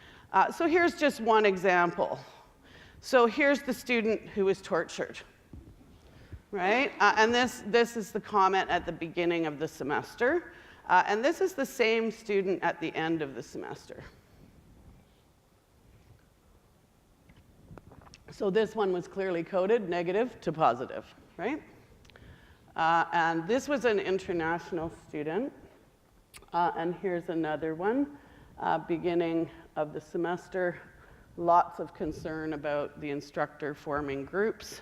So here's just one example. So here's the student who was tortured, right? And this is the comment at the beginning of the semester. And this is the same student at the end of the semester. So this one was clearly coded negative to positive, right? And this was an international student. And here's another one, beginning of the semester. Lots of concern about the instructor forming groups.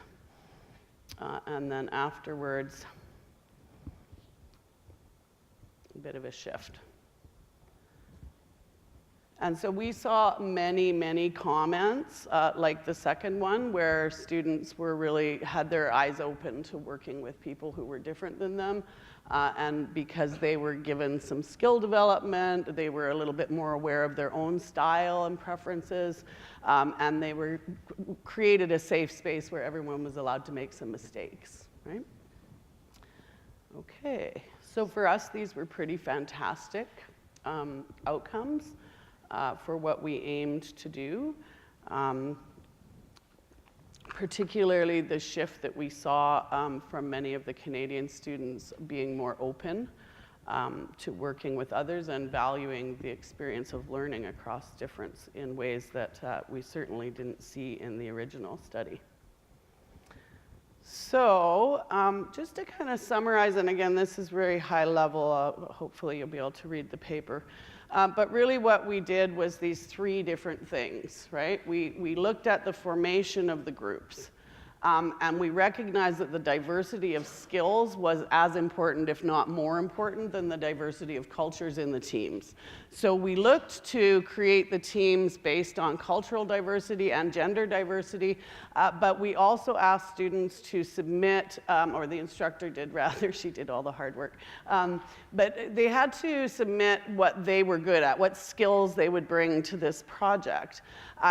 And then afterwards, a bit of a shift. And so we saw many, many comments, like the second one, where students had their eyes open to working with people who were different than them. And because they were given some skill development, they were a little bit more aware of their own style and preferences, and they created a safe space where everyone was allowed to make some mistakes, right? Okay, so for us, these were pretty fantastic outcomes for what we aimed to do. Particularly the shift that we saw from many of the Canadian students being more open to working with others and valuing the experience of learning across difference in ways that we certainly didn't see in the original study. So just to kind of summarize, and again, this is very high level, hopefully you'll be able to read the paper. But really what we did was these 3 different things, right? We looked at the formation of the groups, and we recognized that the diversity of skills was as important, if not more important, than the diversity of cultures in the teams. So we looked to create the teams based on cultural diversity and gender diversity, but we also asked students to submit, or the instructor did rather, she did all the hard work, but they had to submit what they were good at, what skills they would bring to this project.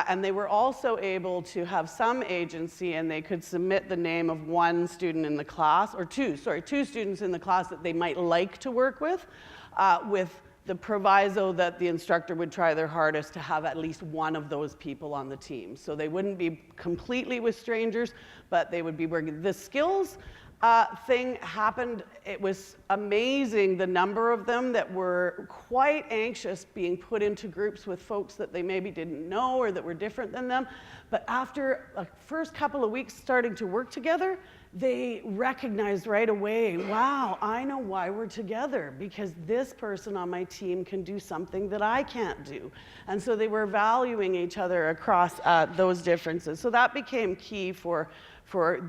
And they were also able to have some agency, and they could submit the name of one student in the class, or two students in the class that they might like to work with the proviso that the instructor would try their hardest to have at least one of those people on the team. So they wouldn't be completely with strangers, but they would be working. The skills thing happened. It was amazing, the number of them that were quite anxious being put into groups with folks that they maybe didn't know or that were different than them. But after the first couple of weeks starting to work together, they recognized right away, wow, I know why we're together, because this person on my team can do something that I can't do. And so they were valuing each other across those differences. So that became key for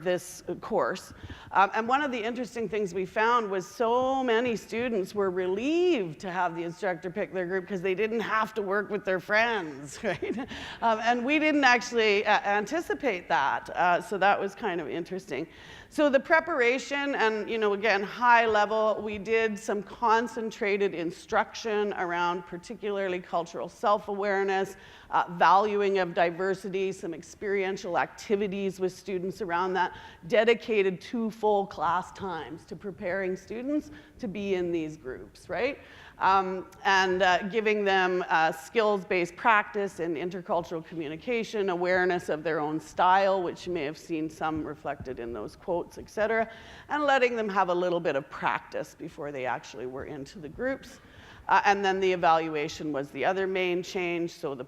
this course. And one of the interesting things we found was so many students were relieved to have the instructor pick their group because they didn't have to work with their friends, right? And we didn't actually anticipate that, so that was kind of interesting. So the preparation and, again, high level, we did some concentrated instruction around particularly cultural self-awareness, valuing of diversity, some experiential activities with students around that, dedicated 2 full class times to preparing students to be in these groups, right? And giving them skills-based practice in intercultural communication, awareness of their own style, which you may have seen some reflected in those quotes, et cetera, and letting them have a little bit of practice before they actually were into the groups. And then the evaluation was the other main change, so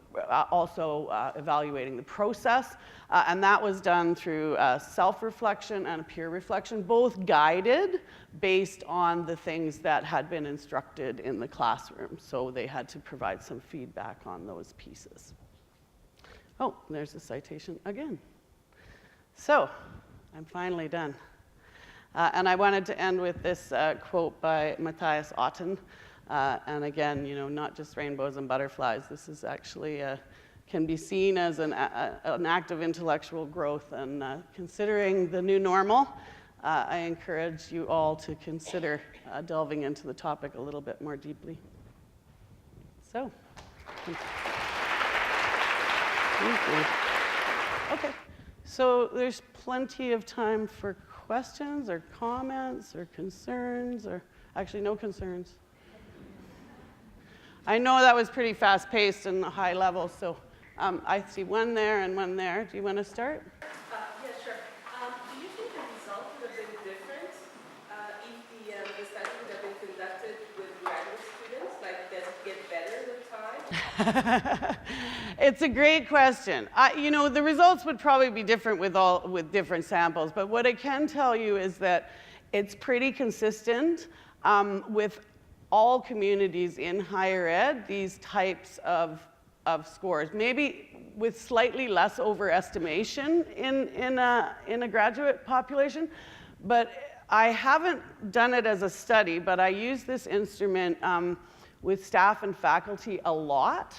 also evaluating the process. And that was done through self-reflection and peer reflection, both guided based on the things that had been instructed in the classroom. So they had to provide some feedback on those pieces. Oh, there's the citation again. So I'm finally done. And I wanted to end with this quote by Matthias Otten. And again, not just rainbows and butterflies. This is actually can be seen as an act of intellectual growth. And considering the new normal, I encourage you all to consider delving into the topic a little bit more deeply. So, thank you. Okay, so there's plenty of time for questions or comments or concerns, or actually no concerns. I know that was pretty fast-paced and high level, so I see one there and one there. Do you want to start? Yeah, sure. Do you think the results would have been different if the study would have been conducted with graduate students? Like, does it get better with time? It's a great question. The results would probably be different with different samples, but what I can tell you is that it's pretty consistent with all communities in higher ed, these types of scores. Maybe with slightly less overestimation in a graduate population, but I haven't done it as a study, but I use this instrument with staff and faculty a lot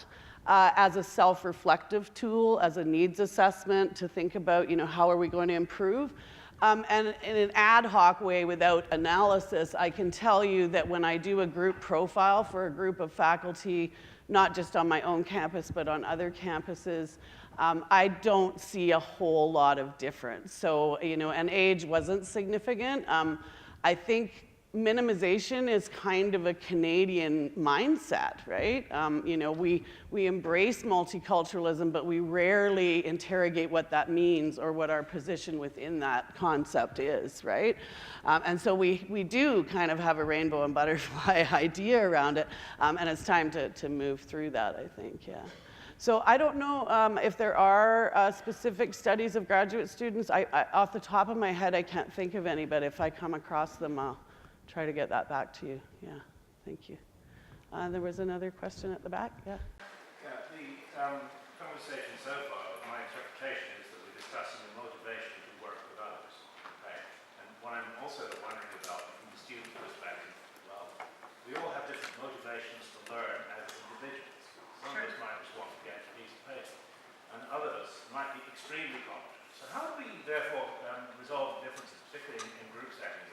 as a self-reflective tool, as a needs assessment to think about, how are we going to improve? And in an ad hoc way, without analysis, I can tell you that when I do a group profile for a group of faculty, not just on my own campus, but on other campuses, I don't see a whole lot of difference. So, and age wasn't significant. I think minimization is kind of a Canadian mindset, right? We embrace multiculturalism, but we rarely interrogate what that means or what our position within that concept is, right? And so we do kind of have a rainbow and butterfly idea around it, and it's time to move through that, I think, yeah. So I don't know if there are specific studies of graduate students. I off the top of my head, I can't think of any, but if I come across them, I'll try to get that back to you. Yeah, thank you. There was another question at the back. Yeah. Yeah, the conversation so far, my interpretation is that we're discussing the motivation to work with others. Okay? And what I'm also wondering about from the student perspective, well, we all have different motivations to learn as individuals. Some of us might just want to get a piece of paper, and others might be extremely competent. So how do we therefore resolve the differences, particularly in group settings?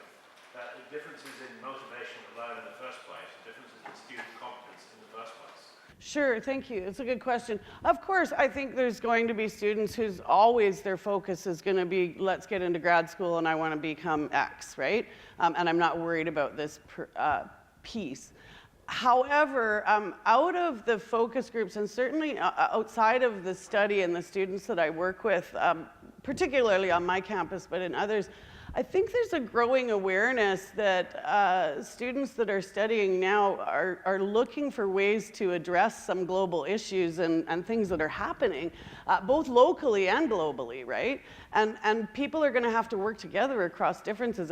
That the differences in motivation to learn in the first place, the differences in student competence in the first place? Sure, thank you. It's a good question. Of course, I think there's going to be students whose always their focus is going to be, let's get into grad school and I want to become X, right? And I'm not worried about this piece. However, out of the focus groups, and certainly outside of the study and the students that I work with, particularly on my campus, but in others, I think there's a growing awareness that students that are studying now are looking for ways to address some global issues and things that are happening, both locally and globally, right? And people are going to have to work together across differences.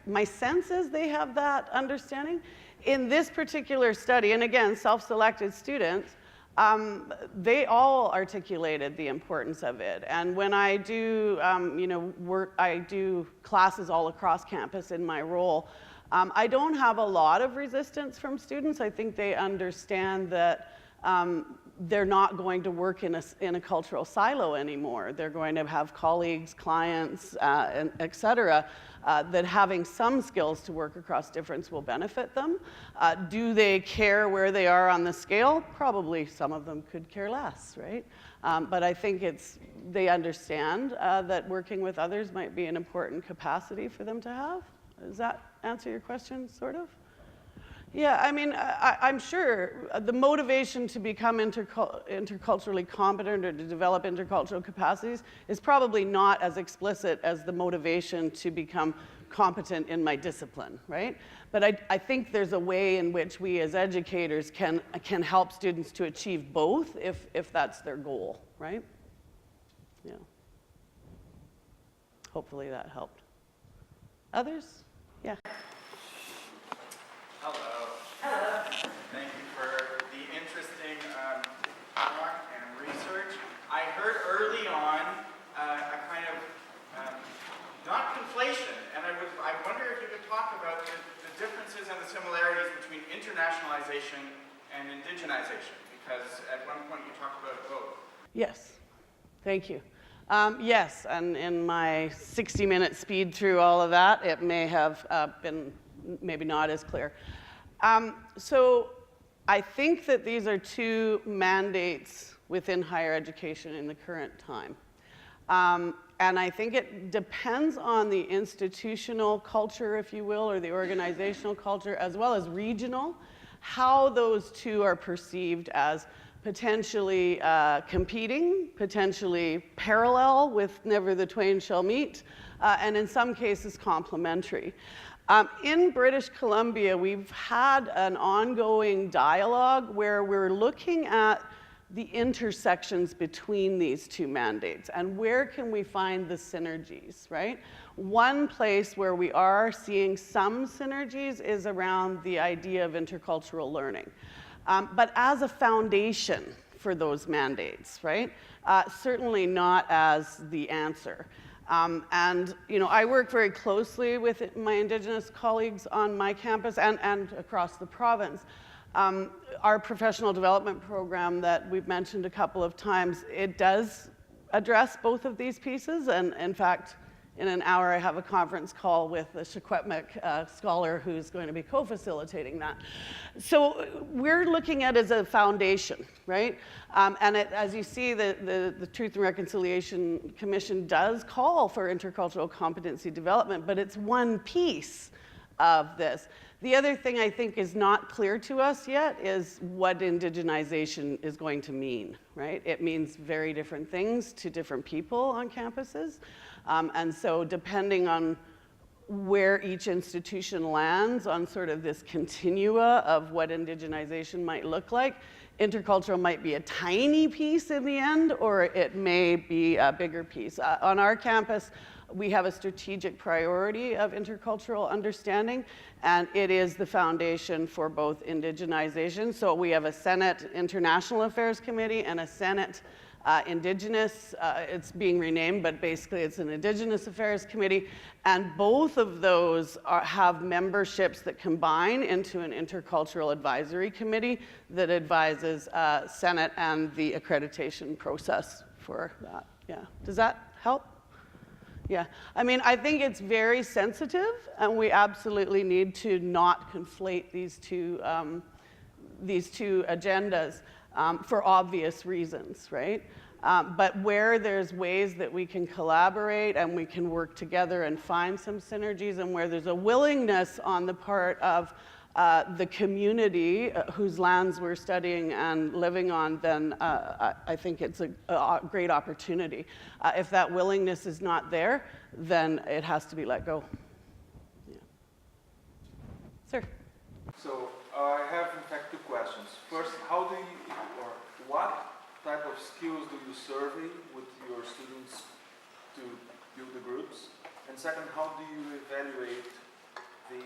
My sense is they have that understanding. In this particular study, and again, self-selected students, they all articulated the importance of it. And when I do, I do classes all across campus in my role. I don't have a lot of resistance from students. I think they understand that they're not going to work in a cultural silo anymore. They're going to have colleagues, clients, and et cetera, that having some skills to work across difference will benefit them. Do they care where they are on the scale? Probably some of them could care less, right? But I think they understand that working with others might be an important capacity for them to have. Does that answer your question, sort of? Yeah, I mean, I'm sure the motivation to become interculturally competent or to develop intercultural capacities is probably not as explicit as the motivation to become competent in my discipline, right? But I think there's a way in which we as educators can help students to achieve both if that's their goal, right? Yeah. Hopefully that helped. Others? Yeah. Hello. Hello. Thank you for the interesting talk and research. I heard early on a kind of, not conflation, and I wonder if you could talk about the differences and the similarities between internationalization and indigenization, because at one point you talked about both. Yes. Thank you. Yes, and in my 60-minute speed through all of that, it may have been maybe not as clear. So I think that these are two mandates within higher education in the current time. And I think it depends on the institutional culture, if you will, or the organizational culture, as well as regional, how those two are perceived as potentially competing, potentially parallel with never the twain shall meet, and in some cases complementary. In British Columbia, we've had an ongoing dialogue where we're looking at the intersections between these two mandates and where can we find the synergies, right? One place where we are seeing some synergies is around the idea of intercultural learning. But as a foundation for those mandates, right? Certainly not as the answer. And I work very closely with my Indigenous colleagues on my campus and across the province. Our professional development program that we've mentioned a couple of times, it does address both of these pieces. And in fact, in an hour, I have a conference call with a Secwepemc scholar who's going to be co-facilitating that. So we're looking at it as a foundation, right? And as you see, the Truth and Reconciliation Commission does call for intercultural competency development, but it's one piece of this. The other thing I think is not clear to us yet is what indigenization is going to mean, right? It means very different things to different people on campuses. And so depending on where each institution lands on sort of this continua of what indigenization might look like, intercultural might be a tiny piece in the end, or it may be a bigger piece. On our campus, we have a strategic priority of intercultural understanding, and it is the foundation for both indigenization. So we have a Senate International Affairs Committee and a Senate Indigenous, it's being renamed, but basically it's an Indigenous Affairs Committee, and both of those have memberships that combine into an Intercultural Advisory Committee that advises Senate and the accreditation process for that. Yeah, does that help? Yeah, I mean, I think it's very sensitive, and we absolutely need to not conflate these two agendas for obvious reasons, right? But where there's ways that we can collaborate and we can work together and find some synergies, and where there's a willingness on the part of the community whose lands we're studying and living on, then I think it's a great opportunity. If that willingness is not there, then it has to be let go. Yeah. Sir? So I have in fact two questions. First, how do you, or what type of skills do you survey with your students to build the groups? And second, how do you evaluate the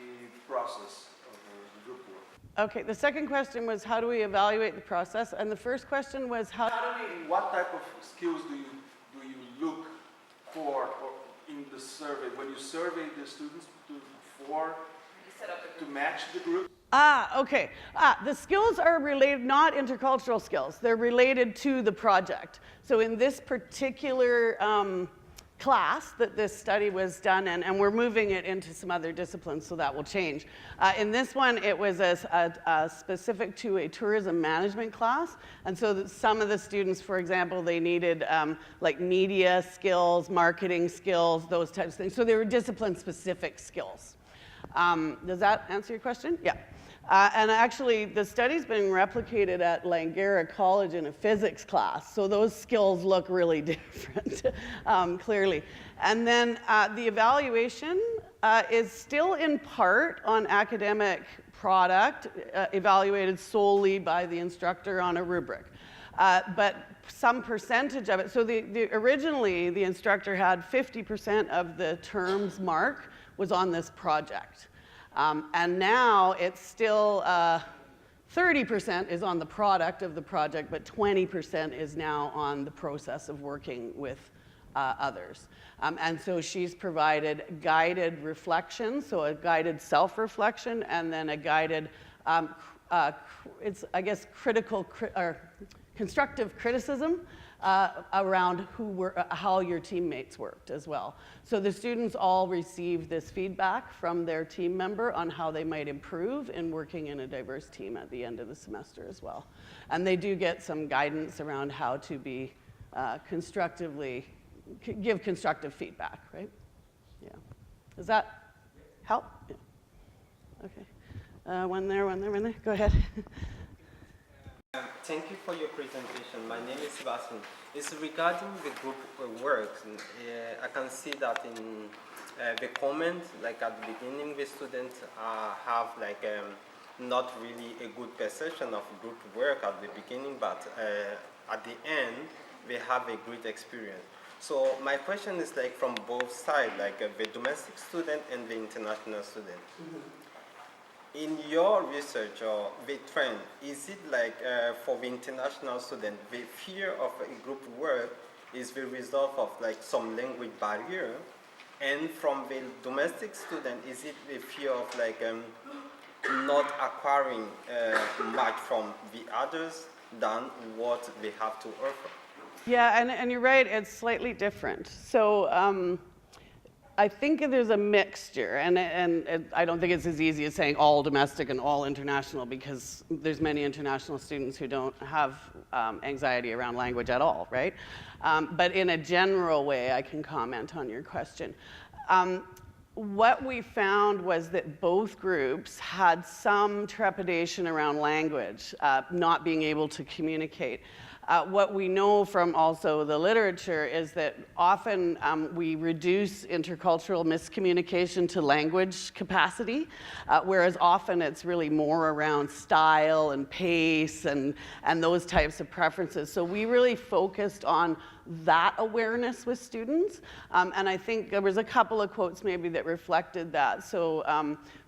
process of the group work? Okay, the second question was how do we evaluate the process, and the first question was What type of skills do you look for in the survey when you survey the students to match the group? Okay. The skills are related, not intercultural skills. They're related to the project. So in this particular class that this study was done in, and we're moving it into some other disciplines, so that will change. In this one, it was specific to a tourism management class. And so some of the students, for example, they needed like media skills, marketing skills, those types of things. So they were discipline-specific skills. Does that answer your question? Yeah. And actually, the study's been replicated at Langara College in a physics class, so those skills look really different, clearly. And then the evaluation is still in part on academic product, evaluated solely by the instructor on a rubric. But some percentage of it, so originally the instructor had 50% of the terms mark was on this project. And now it's still 30% is on the product of the project, but 20% is now on the process of working with others. And so she's provided guided reflection, so a guided self-reflection, and then a guided, it's, I guess, or constructive criticism around how your teammates worked as well. So the students all receive this feedback from their team member on how they might improve in working in a diverse team at the end of the semester as well. And they do get some guidance around how to be give constructive feedback, right? Yeah. Does that help? Yeah. Okay. One there. Go ahead. Thank you for your presentation. My name is Sebastian. It's regarding the group work. I can see that in the comment, like at the beginning, the students have like not really a good perception of group work at the beginning, but at the end, they have a great experience. So my question is like from both sides, like the domestic student and the international student. Mm-hmm. In your research or the trend, is it like for the international student, the fear of a group work is the result of like some language barrier? And from the domestic student, is it the fear of like not acquiring much from the others than what they have to offer? Yeah, and you're right, it's slightly different. So I think there's a mixture, and I don't think it's as easy as saying all domestic and all international, because there's many international students who don't have anxiety around language at all, right? But in a general way, I can comment on your question. What we found was that both groups had some trepidation around language, not being able to communicate. What we know from also the literature is that often we reduce intercultural miscommunication to language capacity, whereas often it's really more around style and pace and those types of preferences. So we really focused on that awareness with students, and I think there was a couple of quotes maybe that reflected that. So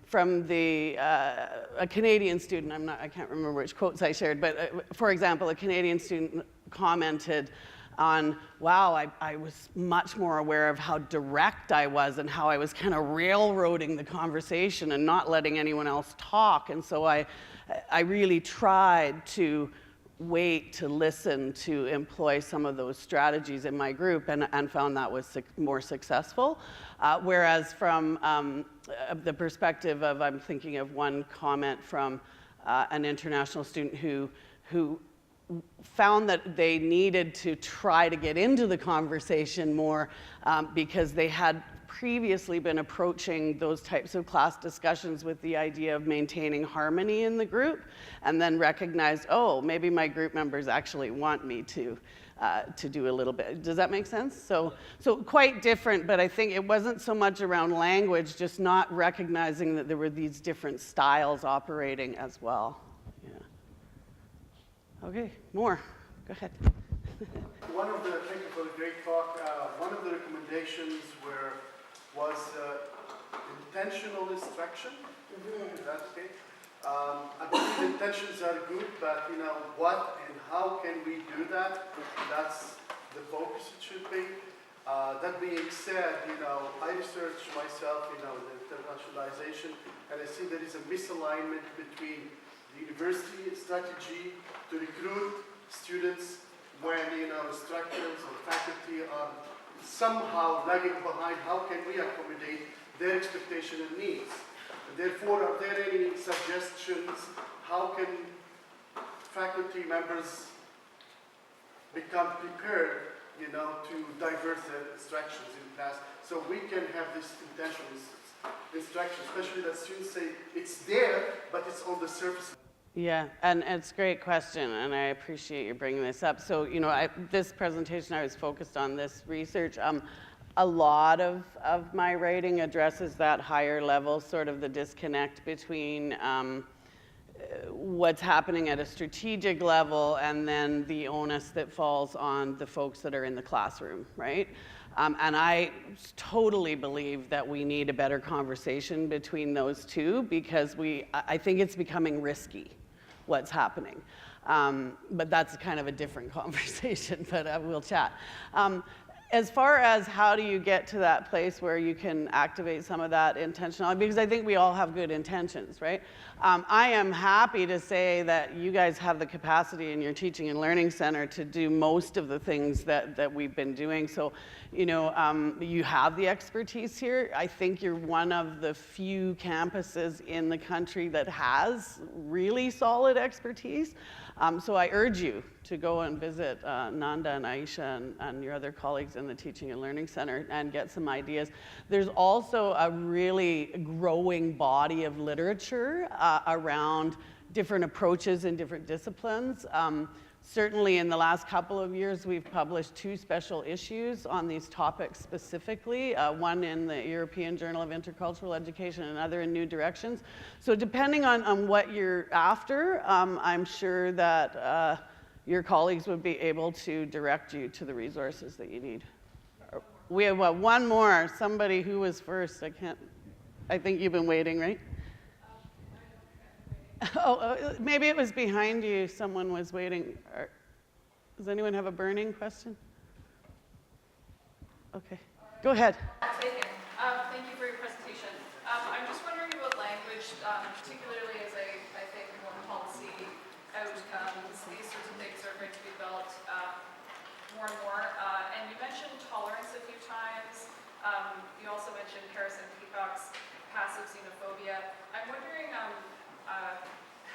from a Canadian student, I can't remember which quotes I shared, but for example, a Canadian student commented on, wow, I was much more aware of how direct I was and how I was kind of railroading the conversation and not letting anyone else talk. And so I really tried to wait to listen, to employ some of those strategies in my group, and found that was more successful. Whereas from the perspective of, I'm thinking of one comment from an international student who found that they needed to try to get into the conversation more because they had previously been approaching those types of class discussions with the idea of maintaining harmony in the group, and then recognized, oh, maybe my group members actually want me to do a little bit. Does that make sense? So quite different, but I think it wasn't so much around language, just not recognizing that there were these different styles operating as well. Yeah. Okay, more. Go ahead. Thank you for the great talk. One of the recommendations was intentional instruction. Mm-hmm. That's okay. I believe intentions are good, but what and how can we do that? That's the focus it should be. That being said, I research myself, the internationalization and I see there is a misalignment between the university strategy to recruit students when, instructors or faculty are somehow lagging behind. How can we accommodate their expectation and needs? And therefore, are there any suggestions? How can faculty members become prepared, to divert their instructions in class, so we can have this intentional instruction, especially that students say it's there, but it's on the surface. Yeah, and it's a great question, and I appreciate you bringing this up. So, this presentation, I was focused on this research. A lot of my writing addresses that higher level, sort of the disconnect between what's happening at a strategic level and then the onus that falls on the folks that are in the classroom, right? And I totally believe that we need a better conversation between those two, because I think it's becoming risky what's happening. But that's kind of a different conversation, but we'll chat. As far as how do you get to that place where you can activate some of that intentionality, because I think we all have good intentions, right? I am happy to say that you guys have the capacity in your teaching and learning center to do most of the things that we've been doing. So, you have the expertise here. I think you're one of the few campuses in the country that has really solid expertise. So I urge you to go and visit Nanda and Aisha and your other colleagues in the Teaching and Learning Center and get some ideas. There's also a really growing body of literature around different approaches in different disciplines. Certainly in the last couple of years, we've published 2 special issues on these topics specifically, one in the European Journal of Intercultural Education and another in New Directions. So depending on what you're after, I'm sure that your colleagues would be able to direct you to the resources that you need. We have one more, somebody who was first. I think you've been waiting, right? Oh, maybe it was behind you. Someone was waiting. Does anyone have a burning question? Okay, go ahead. I'll take it. Thank you for your presentation. I'm just wondering about language, particularly as I think more policy outcomes. These sorts of things are going to be developed more and more. And you mentioned tolerance a few times. You also mentioned Harrison Peacock's passive xenophobia. I'm wondering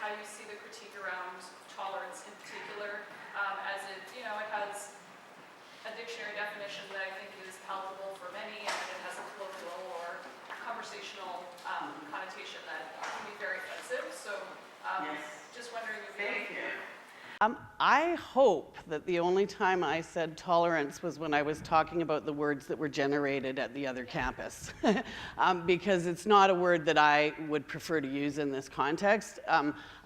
how you see the critique around tolerance in particular, as it has a dictionary definition that I think is palatable for many, and it has a colloquial or conversational connotation that can be very offensive. So just wondering if you... I hope that the only time I said tolerance was when I was talking about the words that were generated at the other campus, because it's not a word that I would prefer to use in this context.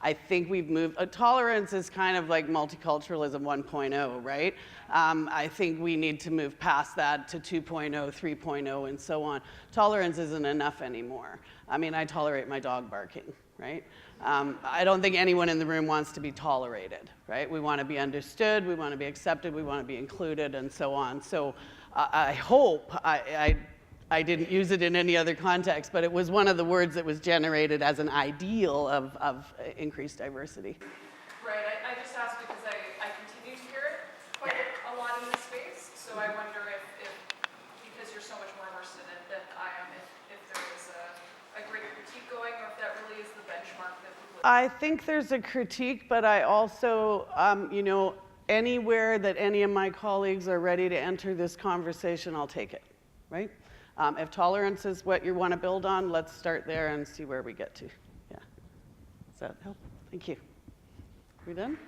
I think we've moved, tolerance is kind of like multiculturalism 1.0, right? I think we need to move past that to 2.0, 3.0, and so on. Tolerance isn't enough anymore. I mean, I tolerate my dog barking, right? I don't think anyone in the room wants to be tolerated, right? We want to be understood, we want to be accepted, we want to be included, and so on. So I hope I didn't use it in any other context, but it was one of the words that was generated as an ideal of increased diversity. Right, I just asked because I continue to hear it quite a lot in this space, so I wonder if because you're so much more immersed in it than I am, if there is a greater critique going, or if that really is the benchmark that people... I think there's a critique, but I also, anywhere that any of my colleagues are ready to enter this conversation, I'll take it, right? If tolerance is what you want to build on, let's start there and see where we get to. Yeah. Does that help? Thank you. We done?